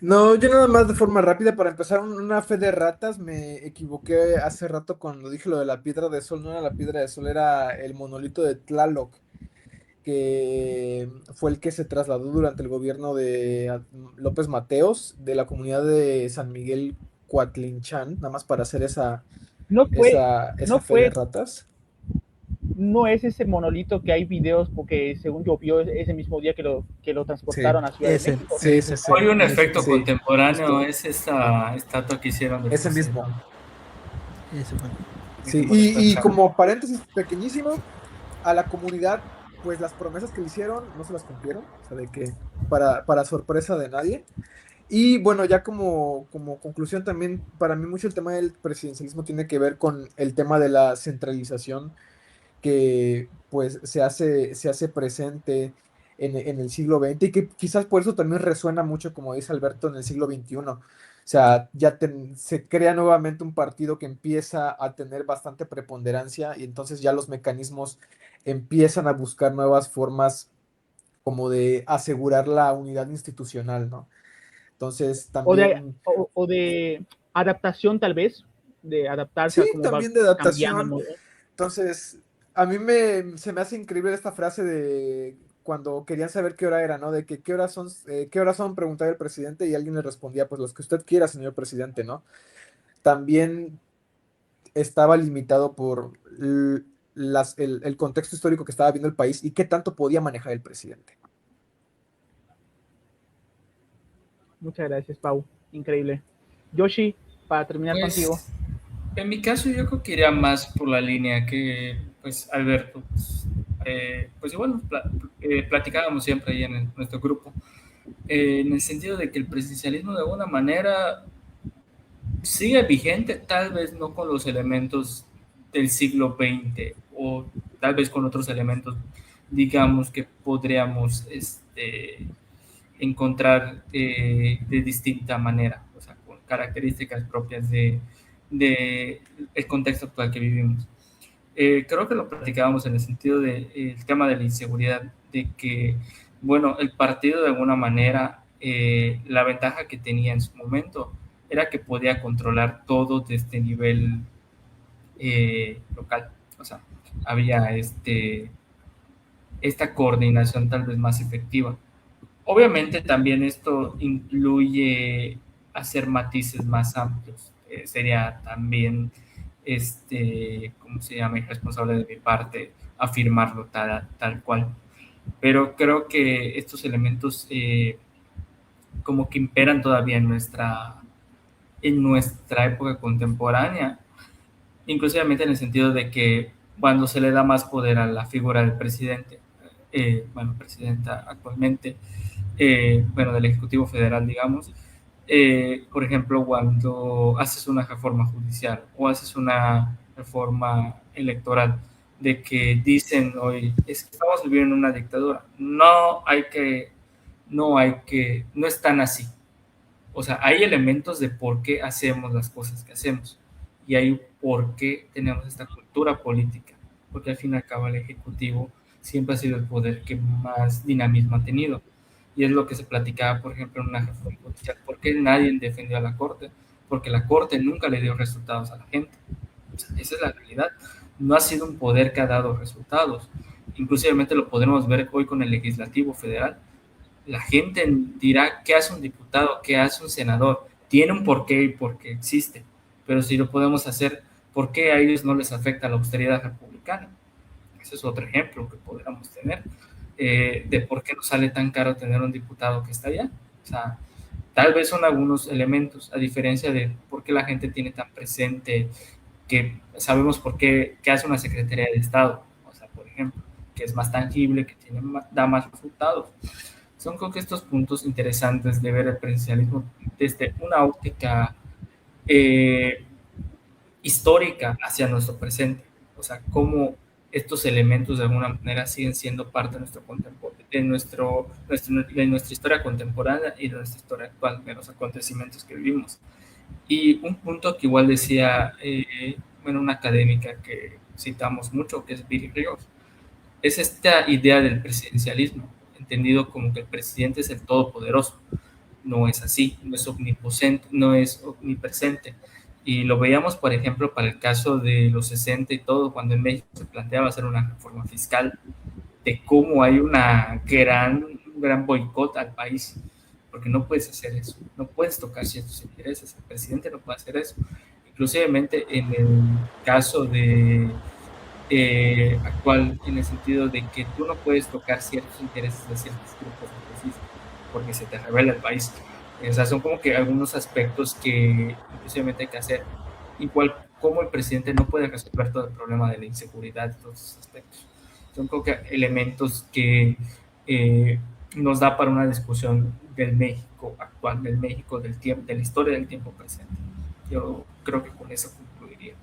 No, yo nada más de forma rápida para empezar una fe de ratas, me equivoqué hace rato cuando dije lo de la piedra de sol, no era la piedra de sol, era el monolito de Tlaloc, que fue el que se trasladó durante el gobierno de López Mateos de la comunidad de San Miguel Cuatlinchan, nada más para hacer No fue, esa no fe de fue, ratas. no es ese monolito que hay videos, porque según yo vio ese mismo día que lo Sí, transportaron a Ciudad de Ese, México. sí, sí, sí. Hay un efecto Sí, contemporáneo, justo. es esa estatua que hicieron del Ese Poseidón. mismo. ese fue. Sí, Como de y esta como paréntesis pequeñísimo, a la comunidad, pues las promesas que le hicieron no se las cumplieron, o sea, de que para sorpresa de nadie. Y bueno, ya como conclusión también, para mí mucho el tema del presidencialismo tiene que ver con el tema de la centralización que pues se hace presente en el siglo XX y que quizás por eso también resuena mucho, como dice Alberto, en el siglo XXI. O sea, se crea nuevamente un partido que empieza a tener bastante preponderancia y entonces ya los mecanismos empiezan a buscar nuevas formas como de asegurar la unidad institucional, ¿no? Entonces también, O de adaptación tal vez, de adaptarse a sí, cómo va también de cambiando el adaptación. mundo. Entonces, se me hace increíble esta frase de cuando querían saber qué hora era, ¿no? De que qué horas son, preguntaba el presidente y alguien le respondía, pues los que usted quiera, señor presidente, ¿no? También estaba limitado por el contexto histórico que estaba viendo el país y qué tanto podía manejar el presidente. Muchas gracias, Pau. Increíble. Yoshi, para terminar contigo. Pues, en mi caso, yo creo que iría más por la línea que, pues, Alberto, pues igual platicábamos siempre ahí en nuestro grupo, en el sentido de que el presidencialismo de alguna manera sigue vigente, tal vez no con los elementos del siglo XX o tal vez con otros elementos, digamos, que podríamos encontrar de distinta manera, o sea, con características propias de el contexto actual que vivimos. Creo que lo platicábamos en el sentido del tema de la inseguridad, de que, bueno, el partido de alguna manera, la ventaja que tenía en su momento era que podía controlar todo desde nivel local. O sea, había esta coordinación tal vez más efectiva. Obviamente también esto incluye hacer matices más amplios. Sería también, ¿cómo se llama? Irresponsable de mi parte afirmarlo tal cual. Pero creo que estos elementos como que imperan todavía en nuestra época contemporánea, inclusivamente en el sentido de que cuando se le da más poder a la figura del presidente, bueno, presidenta actualmente, bueno, del Ejecutivo Federal, digamos, por ejemplo, cuando haces una reforma judicial o haces una reforma electoral, de que dicen hoy, es que estamos viviendo en una dictadura, no es tan así. O sea, hay elementos de por qué hacemos las cosas que hacemos y hay por qué tenemos esta cultura política, porque al fin y al cabo el Ejecutivo siempre ha sido el poder que más dinamismo ha tenido. Y es lo que se platicaba, por ejemplo, en una reforma judicial. ¿Por qué nadie defendió a la Corte? Porque la Corte nunca le dio resultados a la gente. O sea, esa es la realidad. No ha sido un poder que ha dado resultados. Inclusivemente lo podemos ver hoy con el Legislativo Federal. La gente dirá qué hace un diputado, qué hace un senador. Tiene un porqué y por qué existe. Pero si lo podemos hacer, ¿por qué a ellos no les afecta la austeridad republicana? Ese es otro ejemplo que podríamos tener de por qué nos sale tan caro tener un diputado que está allá. O sea, tal vez son algunos elementos, a diferencia de por qué la gente tiene tan presente que sabemos por qué hace una Secretaría de Estado, o sea, por ejemplo, que es más tangible, que da más resultados. Son creo que estos puntos interesantes de ver el presidencialismo desde una óptica histórica hacia nuestro presente. O sea, cómo estos elementos de alguna manera siguen siendo parte de nuestra historia contemporánea y de nuestra historia actual, de los acontecimientos que vivimos. Y un punto que igual decía, bueno, una académica que citamos mucho, que es Viri Ríos, es esta idea del presidencialismo, entendido como que el presidente es el todopoderoso. No es así, no es omnipresente. Y lo veíamos, por ejemplo, para el caso de los 60 y todo, cuando en México se planteaba hacer una reforma fiscal, de cómo hay un gran boicot al país, porque no puedes hacer eso, no puedes tocar ciertos intereses, el presidente no puede hacer eso. inclusivemente en el caso de actual, en el sentido de que tú no puedes tocar ciertos intereses de ciertos grupos específicos porque se te revela el país. O sea, son como que algunos aspectos que inclusivamente hay que hacer. Igual como el presidente no puede resolver todo el problema de la inseguridad y todos esos aspectos. Son como que elementos que nos da para una discusión del México actual, del México del tiempo, de la historia del tiempo presente. Yo creo que con eso concluiría.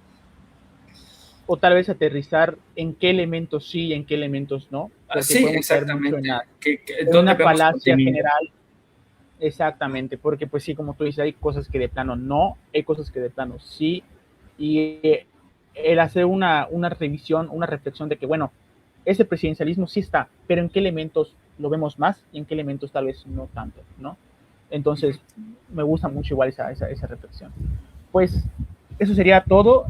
O tal vez aterrizar en qué elementos sí y en qué elementos no. Sí, exactamente. En una falacia general. Exactamente, porque pues sí, como tú dices, hay cosas que de plano no, hay cosas que de plano sí, y el hacer una revisión, una reflexión de que, bueno, ese presidencialismo sí está, pero en qué elementos lo vemos más y en qué elementos tal vez no tanto, ¿no? Entonces, me gusta mucho igual esa reflexión. Pues, eso sería todo.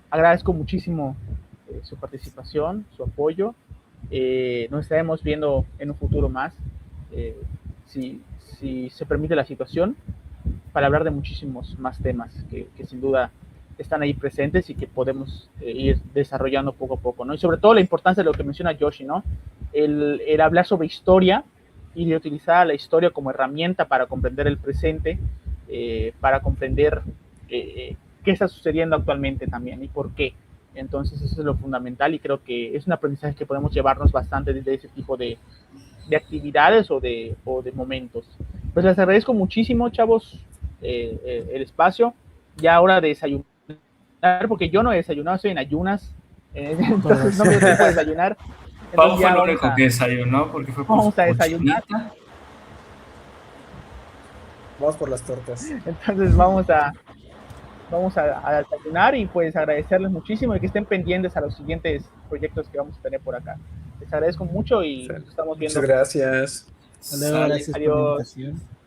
Agradezco muchísimo su participación, su apoyo. Nos estaremos viendo en un futuro más. Si se permite la situación, para hablar de muchísimos más temas que sin duda están ahí presentes y que podemos ir desarrollando poco a poco, ¿no? Y sobre todo la importancia de lo que menciona Yoshi, ¿no? El hablar sobre historia y de utilizar la historia como herramienta para comprender el presente, para comprender qué está sucediendo actualmente también y por qué. Entonces eso es lo fundamental y creo que es un aprendizaje que podemos llevarnos bastante desde ese tipo de actividades o de momentos. Pues les agradezco muchísimo, chavos, el espacio. Ya hora de desayunar, porque yo no he desayunado, estoy en ayunas, entonces no me dio tiempo de desayunar. Pau fue el único que desayunó, porque fue vamos a desayunar. Vamos por las tortas. Entonces vamos a desayunar y pues agradecerles muchísimo y que estén pendientes a los siguientes proyectos que vamos a tener por acá. Les agradezco mucho y nos estamos viendo. Muchas gracias. Hasta luego, gracias por la invitación.